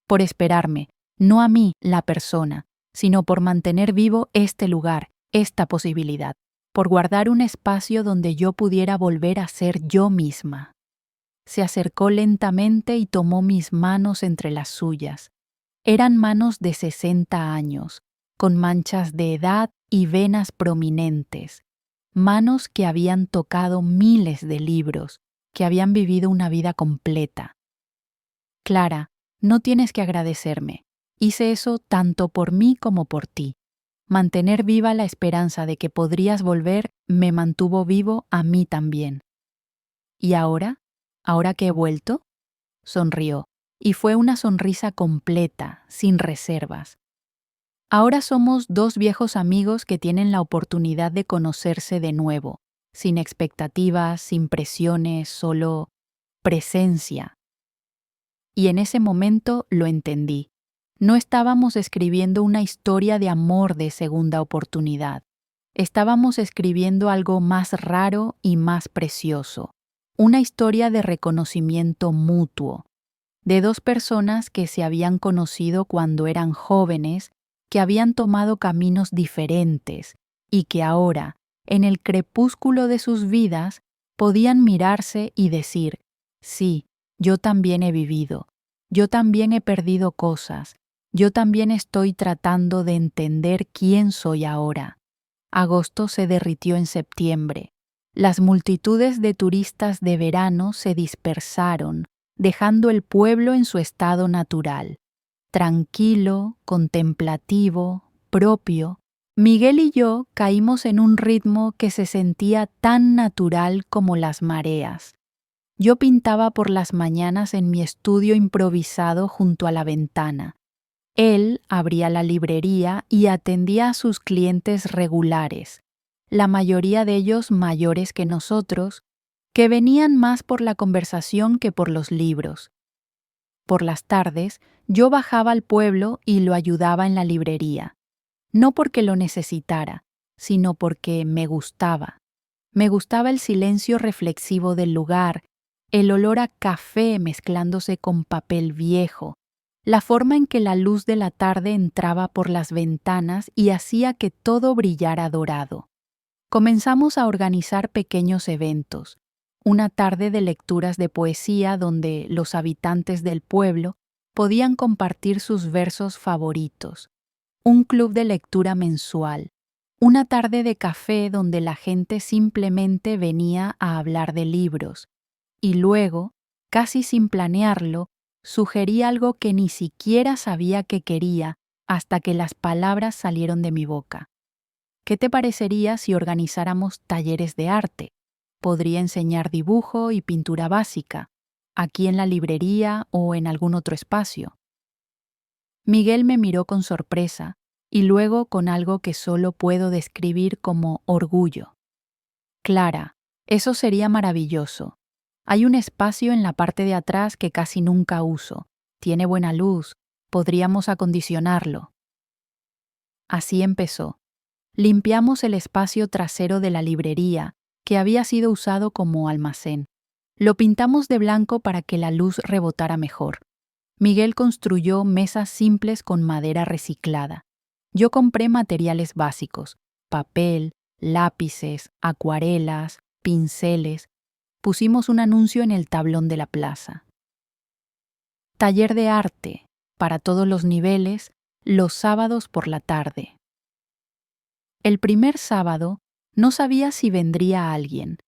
Por esperarme, no a mí, la persona, sino por mantener vivo este lugar, esta posibilidad, por guardar un espacio donde yo pudiera volver a ser yo misma. Se acercó lentamente y tomó mis manos entre las suyas. Eran manos de 60 años, con manchas de edad y venas prominentes, manos que habían tocado miles de libros, que habían vivido una vida completa. Clara, no tienes que agradecerme. Hice eso tanto por mí como por ti. Mantener viva la esperanza de que podrías volver me mantuvo vivo a mí también. ¿Y ahora? ¿Ahora que he vuelto? Sonrió, y fue una sonrisa completa, sin reservas. Ahora somos dos viejos amigos que tienen la oportunidad de conocerse de nuevo, sin expectativas, sin presiones, solo presencia. Y en ese momento lo entendí. No estábamos escribiendo una historia de amor de segunda oportunidad. Estábamos escribiendo algo más raro y más precioso. Una historia de reconocimiento mutuo. De dos personas que se habían conocido cuando eran jóvenes, que habían tomado caminos diferentes y que ahora, en el crepúsculo de sus vidas, podían mirarse y decir: sí, yo también he vivido, yo también he perdido cosas, yo también estoy tratando de entender quién soy ahora. Agosto se derritió en septiembre. Las multitudes de turistas de verano se dispersaron, dejando el pueblo en su estado natural. Tranquilo, contemplativo, propio, Miguel y yo caímos en un ritmo que se sentía tan natural como las mareas. Yo pintaba por las mañanas en mi estudio improvisado junto a la ventana. Él abría la librería y atendía a sus clientes regulares, la mayoría de ellos mayores que nosotros, que venían más por la conversación que por los libros. Por las tardes, yo bajaba al pueblo y lo ayudaba en la librería, no porque lo necesitara, sino porque me gustaba. Me gustaba el silencio reflexivo del lugar, el olor a café mezclándose con papel viejo, la forma en que la luz de la tarde entraba por las ventanas y hacía que todo brillara dorado. Comenzamos a organizar pequeños eventos, una tarde de lecturas de poesía donde los habitantes del pueblo podían compartir sus versos favoritos, un club de lectura mensual, una tarde de café donde la gente simplemente venía a hablar de libros, y luego, casi sin planearlo, sugerí algo que ni siquiera sabía que quería hasta que las palabras salieron de mi boca. ¿Qué te parecería si organizáramos talleres de arte? Podría enseñar dibujo y pintura básica, aquí en la librería o en algún otro espacio. Miguel me miró con sorpresa y luego con algo que solo puedo describir como orgullo. Clara, eso sería maravilloso. Hay un espacio en la parte de atrás que casi nunca uso. Tiene buena luz. Podríamos acondicionarlo. Así empezó. Limpiamos el espacio trasero de la librería, que había sido usado como almacén. Lo pintamos de blanco para que la luz rebotara mejor. Miguel construyó mesas simples con madera reciclada. Yo compré materiales básicos: papel, lápices, acuarelas, pinceles. Pusimos un anuncio en el tablón de la plaza. Taller de arte, para todos los niveles, los sábados por la tarde. El primer sábado no sabía si vendría alguien.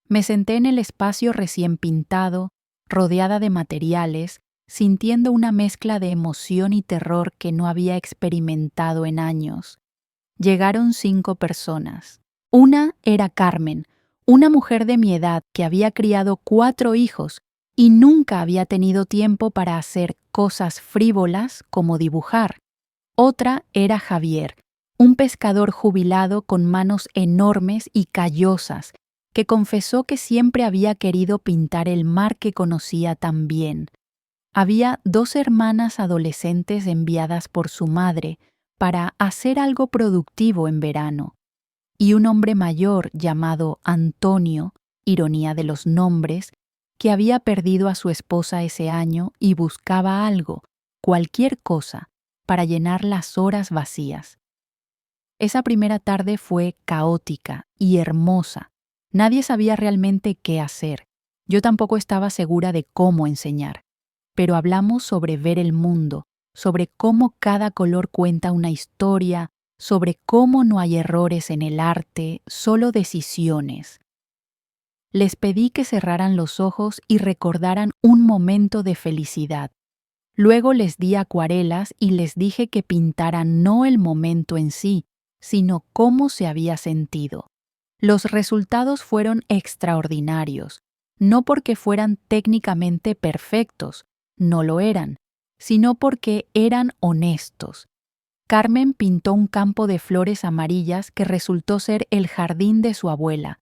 Me senté en el espacio recién pintado, rodeada de materiales, sintiendo una mezcla de emoción y terror que no había experimentado en años. Llegaron 5 personas. Una era Carmen, una mujer de mi edad que había criado 4 hijos y nunca había tenido tiempo para hacer cosas frívolas como dibujar. Otra era Javier, un pescador jubilado con manos enormes y callosas, que confesó que siempre había querido pintar el mar que conocía tan bien. Había 2 hermanas adolescentes enviadas por su madre para hacer algo productivo en verano, y un hombre mayor llamado Antonio, ironía de los nombres, que había perdido a su esposa ese año y buscaba algo, cualquier cosa, para llenar las horas vacías. Esa primera tarde fue caótica y hermosa. Nadie sabía realmente qué hacer. Yo tampoco estaba segura de cómo enseñar. Pero hablamos sobre ver el mundo, sobre cómo cada color cuenta una historia, sobre cómo no hay errores en el arte, solo decisiones. Les pedí que cerraran los ojos y recordaran un momento de felicidad. Luego les di acuarelas y les dije que pintaran no el momento en sí, sino cómo se había sentido. Los resultados fueron extraordinarios, no porque fueran técnicamente perfectos, no lo eran, sino porque eran honestos. Carmen pintó un campo de flores amarillas que resultó ser el jardín de su abuela.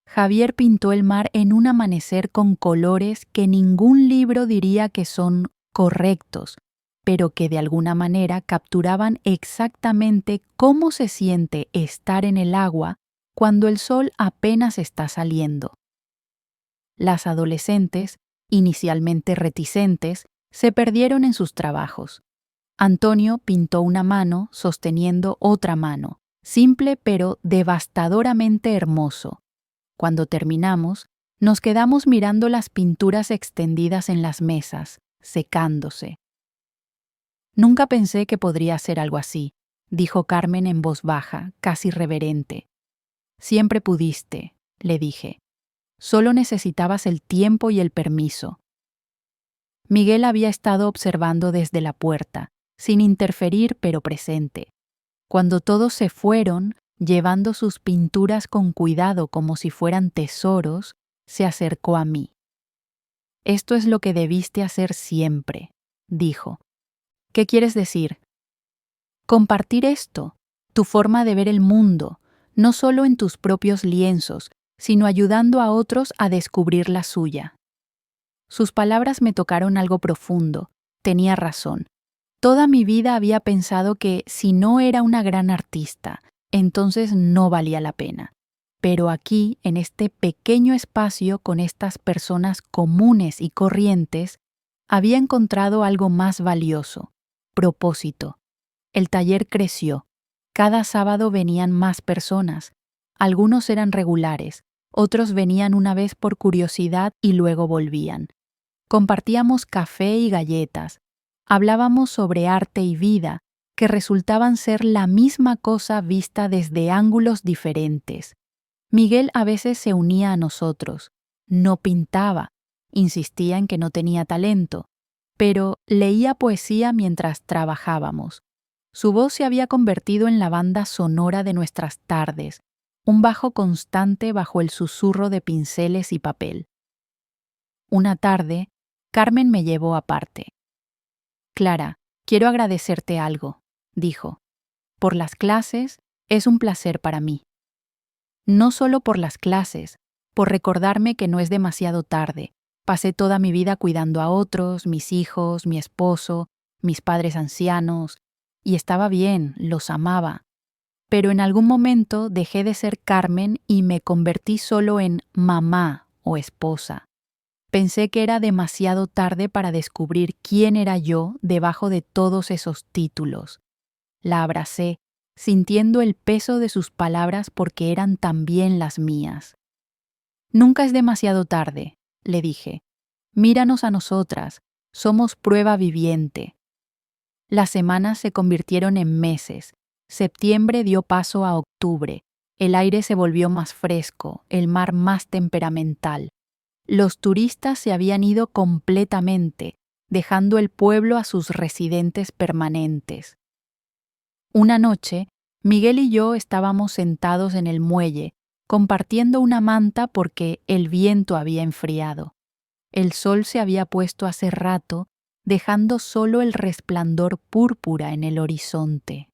Javier pintó el mar en un amanecer con colores que ningún libro diría que son correctos, pero que de alguna manera capturaban exactamente cómo se siente estar en el agua cuando el sol apenas está saliendo. Las adolescentes, inicialmente reticentes, se perdieron en sus trabajos. Antonio pintó una mano sosteniendo otra mano, simple pero devastadoramente hermoso. Cuando terminamos, nos quedamos mirando las pinturas extendidas en las mesas, secándose. Nunca pensé que podría hacer algo así, dijo Carmen en voz baja, casi reverente. Siempre pudiste, le dije. Solo necesitabas el tiempo y el permiso. Miguel había estado observando desde la puerta, sin interferir pero presente. Cuando todos se fueron, llevando sus pinturas con cuidado como si fueran tesoros, se acercó a mí. Esto es lo que debiste hacer siempre, dijo. ¿Qué quieres decir? Compartir esto, tu forma de ver el mundo, no solo en tus propios lienzos, sino ayudando a otros a descubrir la suya. Sus palabras me tocaron algo profundo. Tenía razón. Toda mi vida había pensado que si no era una gran artista, entonces no valía la pena. Pero aquí, en este pequeño espacio con estas personas comunes y corrientes, había encontrado algo más valioso: propósito. El taller creció. Cada sábado venían más personas. Algunos eran regulares, otros venían una vez por curiosidad y luego volvían. Compartíamos café y galletas. Hablábamos sobre arte y vida, que resultaban ser la misma cosa vista desde ángulos diferentes. Miguel a veces se unía a nosotros. No pintaba, insistía en que no tenía talento, pero leía poesía mientras trabajábamos. Su voz se había convertido en la banda sonora de nuestras tardes, un bajo constante bajo el susurro de pinceles y papel. Una tarde, Carmen me llevó aparte. «Clara, quiero agradecerte algo», dijo. «Por las clases, es un placer para mí. No solo por las clases, por recordarme que no es demasiado tarde. Pasé toda mi vida cuidando a otros, mis hijos, mi esposo, mis padres ancianos, y estaba bien, los amaba. Pero en algún momento dejé de ser Carmen y me convertí solo en mamá o esposa. Pensé que era demasiado tarde para descubrir quién era yo debajo de todos esos títulos. La abracé, sintiendo el peso de sus palabras porque eran también las mías. «Nunca es demasiado tarde», le dije. «Míranos a nosotras, somos prueba viviente». Las semanas se convirtieron en meses. Septiembre dio paso a octubre. El aire se volvió más fresco, el mar más temperamental. Los turistas se habían ido completamente, dejando el pueblo a sus residentes permanentes. Una noche, Miguel y yo estábamos sentados en el muelle, compartiendo una manta porque el viento había enfriado. El sol se había puesto hace rato, dejando solo el resplandor púrpura en el horizonte.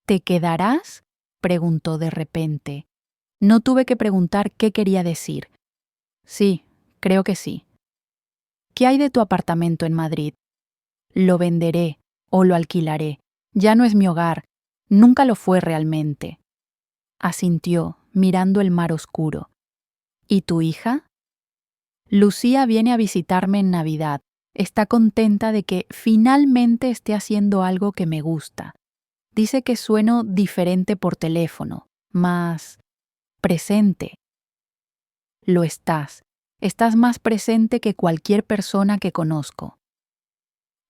«¿Te quedarás?», preguntó de repente. No tuve que preguntar qué quería decir. «Sí, creo que sí». «¿Qué hay de tu apartamento en Madrid?». «Lo venderé o lo alquilaré. Ya no es mi hogar. Nunca lo fue realmente». Asintió, mirando el mar oscuro. «¿Y tu hija?». «Lucía viene a visitarme en Navidad. Está contenta de que finalmente esté haciendo algo que me gusta. Dice que sueno diferente por teléfono, más presente». «Lo estás. Estás más presente que cualquier persona que conozco».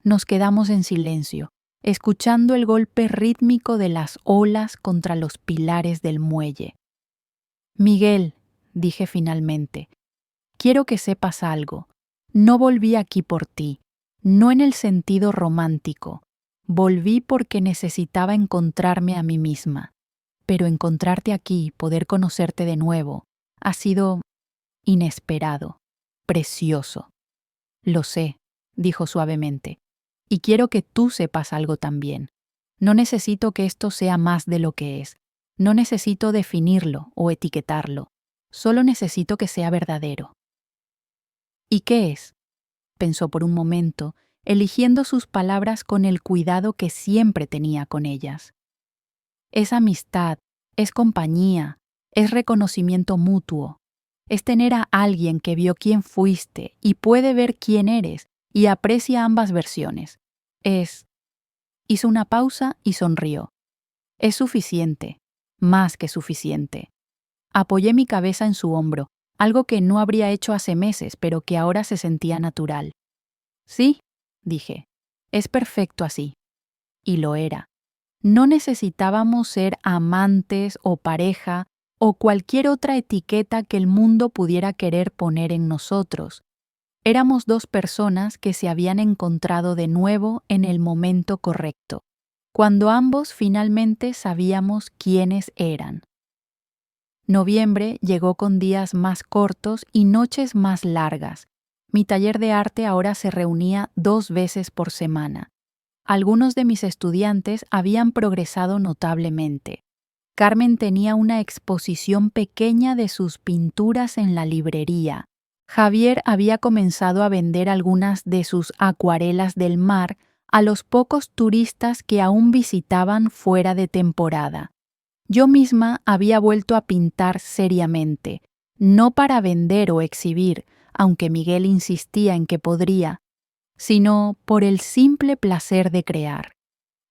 Nos quedamos en silencio, escuchando el golpe rítmico de las olas contra los pilares del muelle. «Miguel», dije finalmente, «quiero que sepas algo. No volví aquí por ti, no en el sentido romántico. Volví porque necesitaba encontrarme a mí misma. Pero encontrarte aquí, poder conocerte de nuevo, ha sido inesperado, precioso». «Lo sé», dijo suavemente, «y quiero que tú sepas algo también. No necesito que esto sea más de lo que es. No necesito definirlo o etiquetarlo. Solo necesito que sea verdadero». «¿Y qué es?», pensó por un momento, eligiendo sus palabras con el cuidado que siempre tenía con ellas. «Es amistad, es compañía, es reconocimiento mutuo. Es tener a alguien que vio quién fuiste y puede ver quién eres y aprecia ambas versiones. Es...». Hizo una pausa y sonrió. «Es suficiente, más que suficiente». Apoyé mi cabeza en su hombro, algo que no habría hecho hace meses, pero que ahora se sentía natural. «Sí», dije, «es perfecto así». Y lo era. No necesitábamos ser amantes o pareja o cualquier otra etiqueta que el mundo pudiera querer poner en nosotros. Éramos dos personas que se habían encontrado de nuevo en el momento correcto, cuando ambos finalmente sabíamos quiénes eran. Noviembre llegó con días más cortos y noches más largas. Mi taller de arte ahora se reunía 2 veces por semana. Algunos de mis estudiantes habían progresado notablemente. Carmen tenía una exposición pequeña de sus pinturas en la librería. Javier había comenzado a vender algunas de sus acuarelas del mar a los pocos turistas que aún visitaban fuera de temporada. Yo misma había vuelto a pintar seriamente, no para vender o exhibir, aunque Miguel insistía en que podría, sino por el simple placer de crear.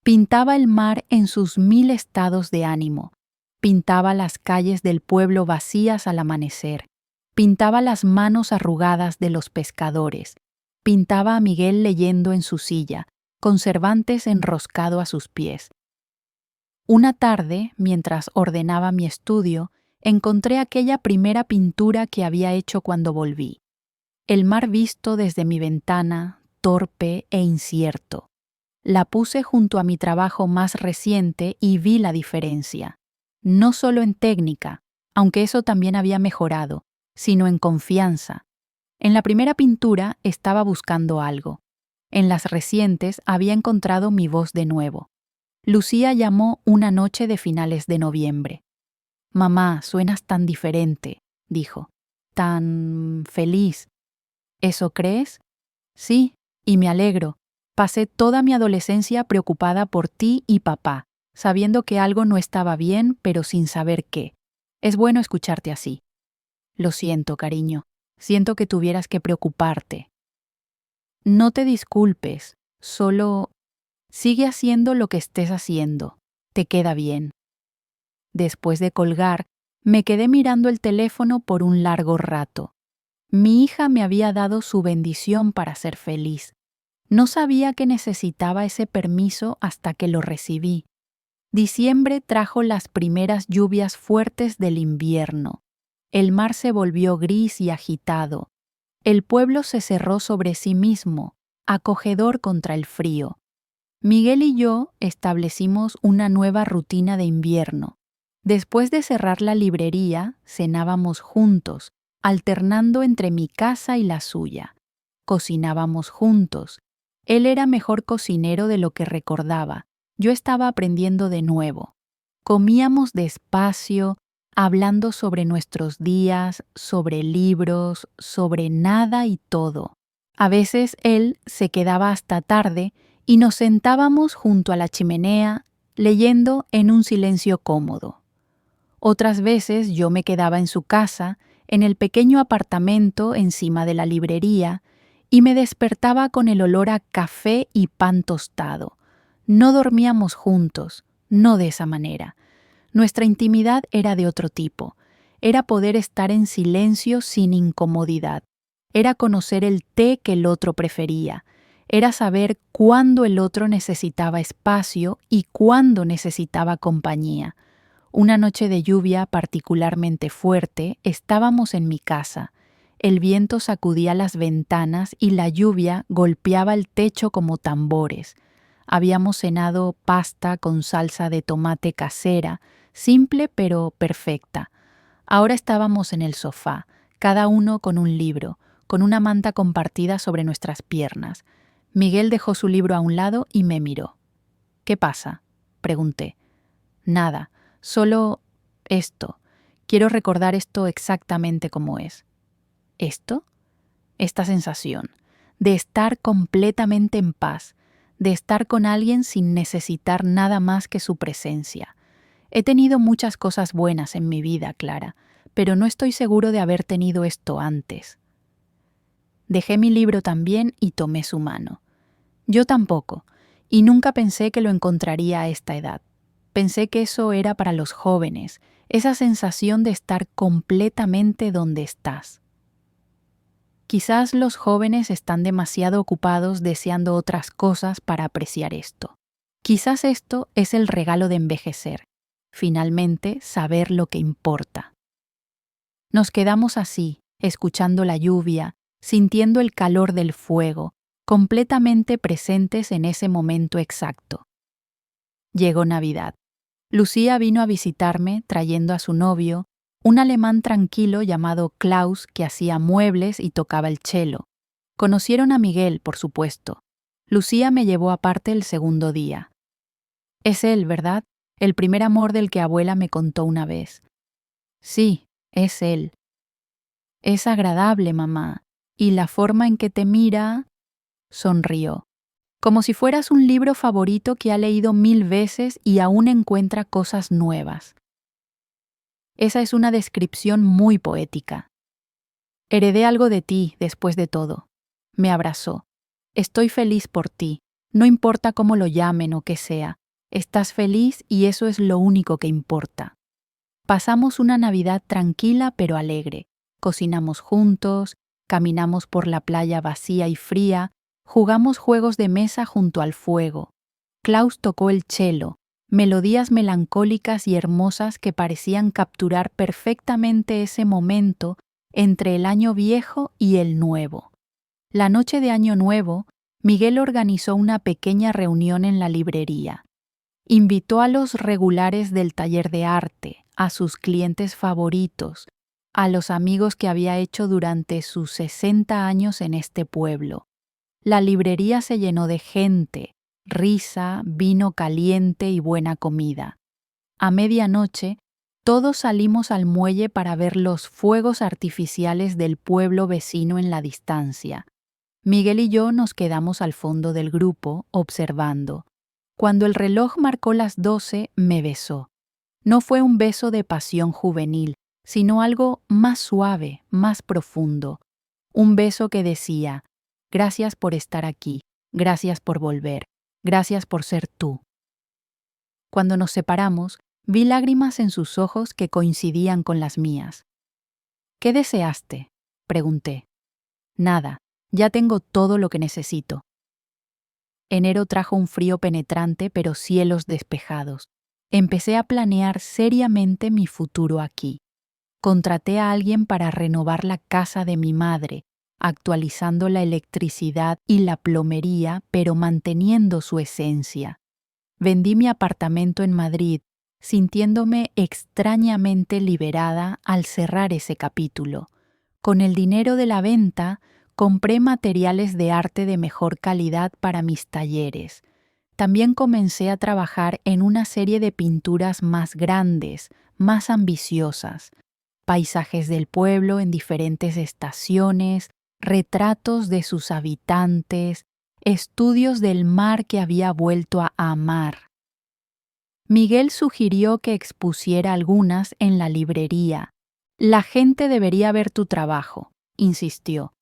Pintaba el mar en sus 1000 estados de ánimo, pintaba las calles del pueblo vacías al amanecer, pintaba las manos arrugadas de los pescadores, pintaba a Miguel leyendo en su silla, con Cervantes enroscado a sus pies. Una tarde, mientras ordenaba mi estudio, encontré aquella primera pintura que había hecho cuando volví. El mar visto desde mi ventana, torpe e incierto. La puse junto a mi trabajo más reciente y vi la diferencia. No solo en técnica, aunque eso también había mejorado, sino en confianza. En la primera pintura estaba buscando algo. En las recientes había encontrado mi voz de nuevo. Lucía llamó una noche de finales de noviembre. «Mamá, suenas tan diferente», dijo. «Tan feliz». ¿Eso crees? Sí, y me alegro. Pasé toda mi adolescencia preocupada por ti y papá, sabiendo que algo no estaba bien, pero sin saber qué. Es bueno escucharte así. Lo siento, cariño. Siento que tuvieras que preocuparte. No te disculpes, solo sigue haciendo lo que estés haciendo. Te queda bien. Después de colgar, me quedé mirando el teléfono por un largo rato. Mi hija me había dado su bendición para ser feliz. No sabía que necesitaba ese permiso hasta que lo recibí. Diciembre trajo las primeras lluvias fuertes del invierno. El mar se volvió gris y agitado. El pueblo se cerró sobre sí mismo, acogedor contra el frío. Miguel y yo establecimos una nueva rutina de invierno. Después de cerrar la librería, cenábamos juntos, alternando entre mi casa y la suya. Cocinábamos juntos. Él era mejor cocinero de lo que recordaba. Yo estaba aprendiendo de nuevo. Comíamos despacio, hablando sobre nuestros días, sobre libros, sobre nada y todo. A veces él se quedaba hasta tarde y nos sentábamos junto a la chimenea, leyendo en un silencio cómodo. Otras veces yo me quedaba en su casa, en el pequeño apartamento encima de la librería, y me despertaba con el olor a café y pan tostado. No dormíamos juntos, no de esa manera. Nuestra intimidad era de otro tipo. Era poder estar en silencio sin incomodidad. Era conocer el té que el otro prefería. Era saber cuándo el otro necesitaba espacio y cuándo necesitaba compañía. Una noche de lluvia particularmente fuerte, estábamos en mi casa. El viento sacudía las ventanas y la lluvia golpeaba el techo como tambores. Habíamos cenado pasta con salsa de tomate casera, simple pero perfecta. Ahora estábamos en el sofá, cada uno con un libro, con una manta compartida sobre nuestras piernas. Miguel dejó su libro a un lado y me miró. «¿Qué pasa?», pregunté. «Nada, solo esto. Quiero recordar esto exactamente como es». ¿Esto? Esta sensación de estar completamente en paz, de estar con alguien sin necesitar nada más que su presencia. He tenido muchas cosas buenas en mi vida, Clara, pero no estoy seguro de haber tenido esto antes. Dejé mi libro también y tomé su mano. Yo tampoco, y nunca pensé que lo encontraría a esta edad. Pensé que eso era para los jóvenes, esa sensación de estar completamente donde estás. Quizás los jóvenes están demasiado ocupados deseando otras cosas para apreciar esto. Quizás esto es el regalo de envejecer, finalmente saber lo que importa. Nos quedamos así, escuchando la lluvia, sintiendo el calor del fuego, completamente presentes en ese momento exacto. Llegó Navidad. Lucía vino a visitarme trayendo a su novio, un alemán tranquilo llamado Klaus que hacía muebles y tocaba el cello. Conocieron a Miguel, por supuesto. Lucía me llevó aparte el segundo día. «Es él, ¿verdad? El primer amor del que abuela me contó una vez». «Sí, es él». «Es agradable, mamá. Y la forma en que te mira...» Sonrió. «Como si fueras un libro favorito que ha leído 1000 veces y aún encuentra cosas nuevas». Esa es una descripción muy poética. Heredé algo de ti, después de todo. Me abrazó. Estoy feliz por ti. No importa cómo lo llamen o qué sea. Estás feliz y eso es lo único que importa. Pasamos una Navidad tranquila pero alegre. Cocinamos juntos, caminamos por la playa vacía y fría, jugamos juegos de mesa junto al fuego. Klaus tocó el cello, melodías melancólicas y hermosas que parecían capturar perfectamente ese momento entre el año viejo y el nuevo. La noche de Año Nuevo, Miguel organizó una pequeña reunión en la librería. Invitó a los regulares del taller de arte, a sus clientes favoritos, a los amigos que había hecho durante sus 60 años en este pueblo. La librería se llenó de gente, risa, vino caliente y buena comida. A medianoche, todos salimos al muelle para ver los fuegos artificiales del pueblo vecino en la distancia. Miguel y yo nos quedamos al fondo del grupo, observando. Cuando el reloj marcó las 12, me besó. No fue un beso de pasión juvenil, sino algo más suave, más profundo. Un beso que decía, gracias por estar aquí, gracias por volver, gracias por ser tú. Cuando nos separamos, vi lágrimas en sus ojos que coincidían con las mías. ¿Qué deseaste?, pregunté. Nada, ya tengo todo lo que necesito. Enero trajo un frío penetrante pero cielos despejados. Empecé a planear seriamente mi futuro aquí. Contraté a alguien para renovar la casa de mi madre, actualizando la electricidad y la plomería, pero manteniendo su esencia. Vendí mi apartamento en Madrid, sintiéndome extrañamente liberada al cerrar ese capítulo. Con el dinero de la venta, compré materiales de arte de mejor calidad para mis talleres. También comencé a trabajar en una serie de pinturas más grandes, más ambiciosas. Paisajes del pueblo en diferentes estaciones, retratos de sus habitantes, estudios del mar que había vuelto a amar. Miguel sugirió que expusiera algunas en la librería. La gente debería ver tu trabajo, insistió.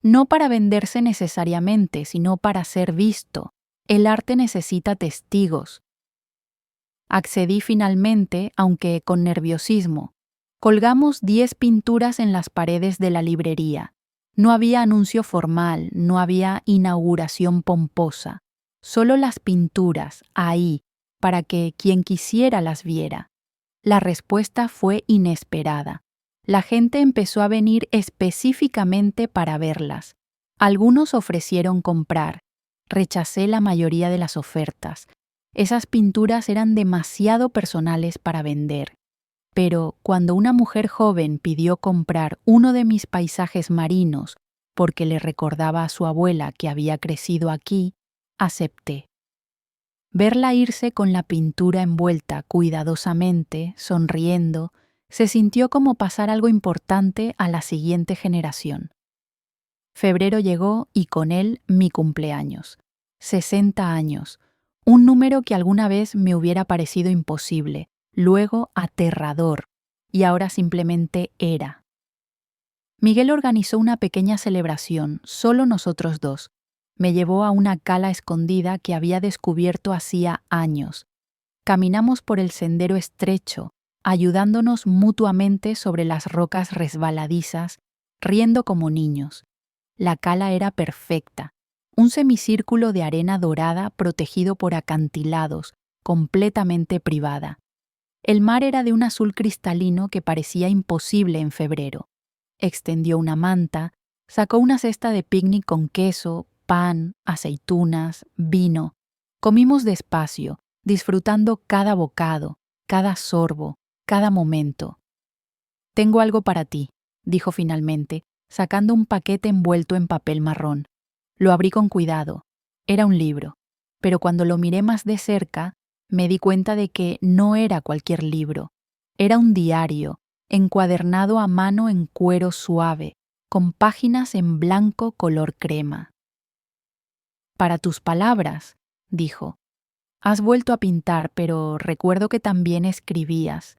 No para venderse necesariamente, sino para ser visto. El arte necesita testigos. Accedí finalmente, aunque con nerviosismo. Colgamos 10 pinturas en las paredes de la librería. No había anuncio formal, no había inauguración pomposa. Solo las pinturas, ahí, para que quien quisiera las viera. La respuesta fue inesperada. La gente empezó a venir específicamente para verlas. Algunos ofrecieron comprar. Rechacé la mayoría de las ofertas. Esas pinturas eran demasiado personales para vender. Pero cuando una mujer joven pidió comprar uno de mis paisajes marinos porque le recordaba a su abuela que había crecido aquí, acepté. Verla irse con la pintura envuelta cuidadosamente, sonriendo, se sintió como pasar algo importante a la siguiente generación. Febrero llegó y con él mi cumpleaños. 60 años, un número que alguna vez me hubiera parecido imposible, luego aterrador, y ahora simplemente era. Miguel organizó una pequeña celebración, solo nosotros dos. Me llevó a una cala escondida que había descubierto hacía años. Caminamos por el sendero estrecho, ayudándonos mutuamente sobre las rocas resbaladizas, riendo como niños. La cala era perfecta, un semicírculo de arena dorada protegido por acantilados, completamente privada. El mar era de un azul cristalino que parecía imposible en febrero. Extendió una manta, sacó una cesta de picnic con queso, pan, aceitunas, vino. Comimos despacio, disfrutando cada bocado, cada sorbo, cada momento. «Tengo algo para ti», dijo finalmente, sacando un paquete envuelto en papel marrón. Lo abrí con cuidado. Era un libro, pero cuando lo miré más de cerca, me di cuenta de que no era cualquier libro. Era un diario, encuadernado a mano en cuero suave, con páginas en blanco color crema. «Para tus palabras», dijo. «Has vuelto a pintar, pero recuerdo que también escribías.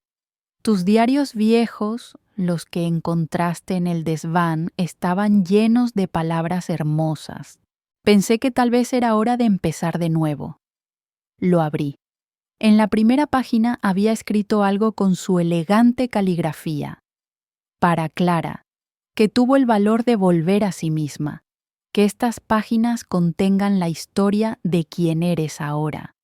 Tus diarios viejos, los que encontraste en el desván, estaban llenos de palabras hermosas. Pensé que tal vez era hora de empezar de nuevo. Lo abrí. En la primera página había escrito algo con su elegante caligrafía. Para Clara, que tuvo el valor de volver a sí misma. Que estas páginas contengan la historia de quién eres ahora.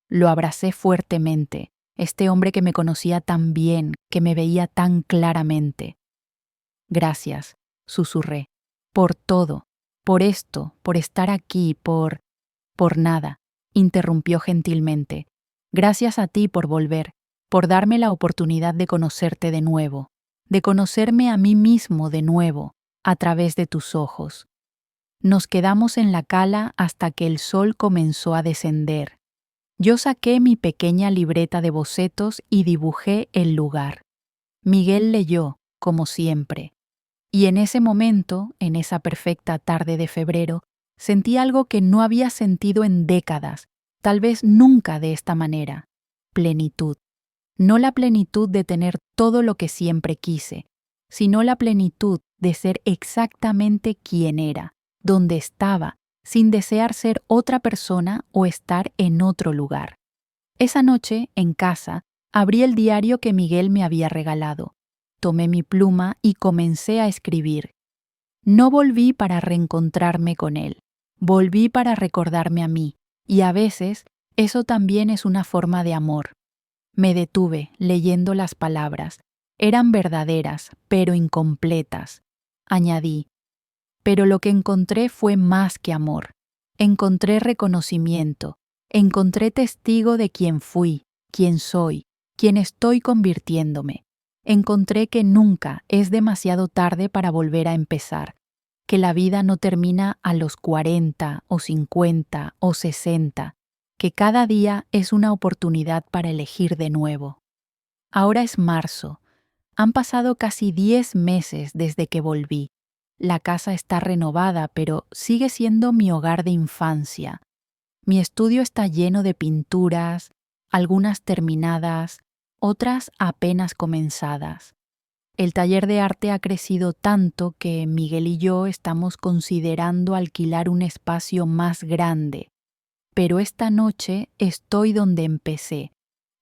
Lo abracé fuertemente, este hombre que me conocía tan bien, que me veía tan claramente. Gracias, susurré, por todo, por esto, por estar aquí, por nada, interrumpió gentilmente. Gracias a ti por volver, por darme la oportunidad de conocerte de nuevo, de conocerme a mí mismo de nuevo, a través de tus ojos. Nos quedamos en la cala hasta que el sol comenzó a descender. Yo saqué mi pequeña libreta de bocetos y dibujé el lugar. Miguel leyó, como siempre. Y en ese momento, en esa perfecta tarde de febrero, sentí algo que no había sentido en décadas, tal vez nunca de esta manera. Plenitud. No la plenitud de tener todo lo que siempre quise, sino la plenitud de ser exactamente quien era, donde estaba, sin desear ser otra persona o estar en otro lugar. Esa noche, en casa, abrí el diario que Miguel me había regalado. Tomé mi pluma y comencé a escribir. No volví para reencontrarme con él. Volví para recordarme a mí, y a veces eso también es una forma de amor. Me detuve leyendo las palabras. Eran verdaderas, pero incompletas. Añadí, pero lo que encontré fue más que amor. Encontré reconocimiento. Encontré testigo de quién fui, quién soy, quién estoy convirtiéndome. Encontré que nunca es demasiado tarde para volver a empezar, que la vida no termina a los 40 o 50 o 60, que cada día es una oportunidad para elegir de nuevo. Ahora es marzo. Han pasado casi 10 meses desde que volví. La casa está renovada, pero sigue siendo mi hogar de infancia. Mi estudio está lleno de pinturas, algunas terminadas, otras apenas comenzadas. El taller de arte ha crecido tanto que Miguel y yo estamos considerando alquilar un espacio más grande. Pero esta noche estoy donde empecé,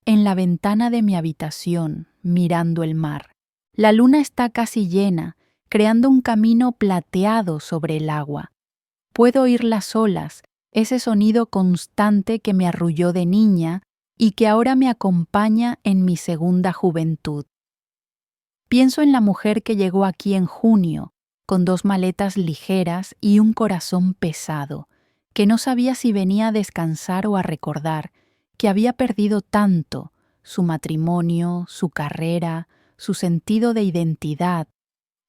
en la ventana de mi habitación, mirando el mar. La luna está casi llena, creando un camino plateado sobre el agua. Puedo oír las olas, ese sonido constante que me arrulló de niña y que ahora me acompaña en mi segunda juventud. Pienso en la mujer que llegó aquí en junio, con 2 maletas ligeras y un corazón pesado, que no sabía si venía a descansar o a recordar, que había perdido tanto, su matrimonio, su carrera, su sentido de identidad,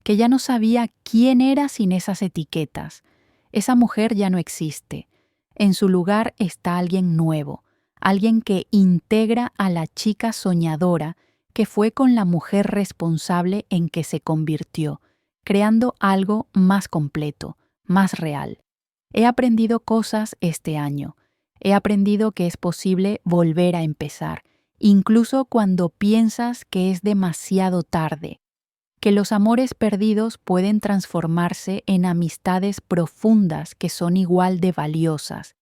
que ya no sabía quién era sin esas etiquetas. Esa mujer ya no existe. En su lugar está alguien nuevo, alguien que integra a la chica soñadora que fue con la mujer responsable en que se convirtió, creando algo más completo, más real. He aprendido cosas este año. He aprendido que es posible volver a empezar, incluso cuando piensas que es demasiado tarde. Que los amores perdidos pueden transformarse en amistades profundas que son igual de valiosas,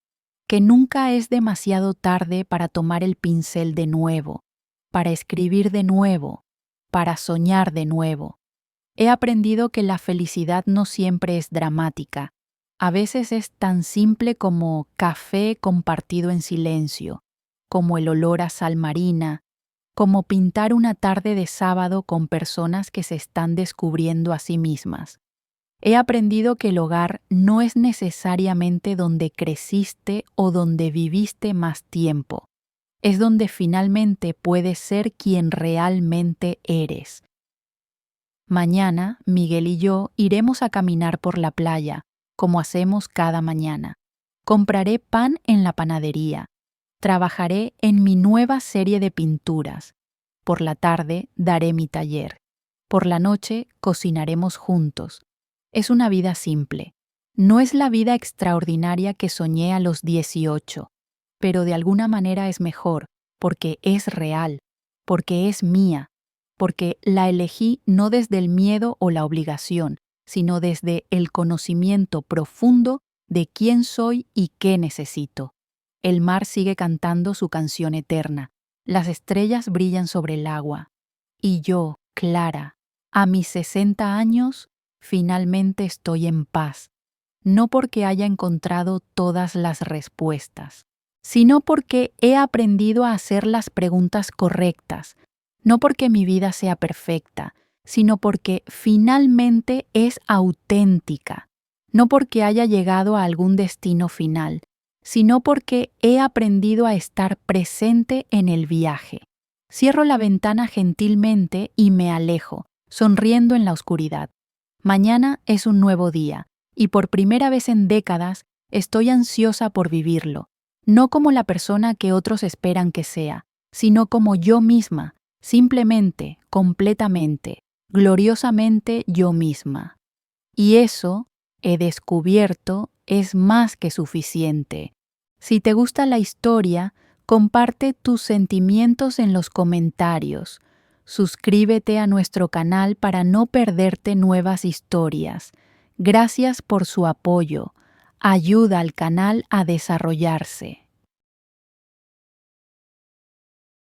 que nunca es demasiado tarde para tomar el pincel de nuevo, para escribir de nuevo, para soñar de nuevo. He aprendido que la felicidad no siempre es dramática, a veces es tan simple como café compartido en silencio, como el olor a sal marina, como pintar una tarde de sábado con personas que se están descubriendo a sí mismas. He aprendido que el hogar no es necesariamente donde creciste o donde viviste más tiempo. Es donde finalmente puedes ser quien realmente eres. Mañana, Miguel y yo iremos a caminar por la playa, como hacemos cada mañana. Compraré pan en la panadería. Trabajaré en mi nueva serie de pinturas. Por la tarde daré mi taller. Por la noche cocinaremos juntos. Es una vida simple. No es la vida extraordinaria que soñé a los 18, pero de alguna manera es mejor, porque es real, porque es mía, porque la elegí no desde el miedo o la obligación, sino desde el conocimiento profundo de quién soy y qué necesito. El mar sigue cantando su canción eterna, las estrellas brillan sobre el agua, y yo, Clara, a mis 60 años, finalmente estoy en paz, no porque haya encontrado todas las respuestas, sino porque he aprendido a hacer las preguntas correctas, no porque mi vida sea perfecta, sino porque finalmente es auténtica, no porque haya llegado a algún destino final, sino porque he aprendido a estar presente en el viaje. Cierro la ventana gentilmente y me alejo, sonriendo en la oscuridad. Mañana es un nuevo día, y por primera vez en décadas estoy ansiosa por vivirlo, no como la persona que otros esperan que sea, sino como yo misma, simplemente, completamente, gloriosamente yo misma. Y eso, he descubierto, es más que suficiente. Si te gusta la historia, comparte tus sentimientos en los comentarios. Suscríbete a nuestro canal para no perderte nuevas historias. Gracias por su apoyo. Ayuda al canal a desarrollarse.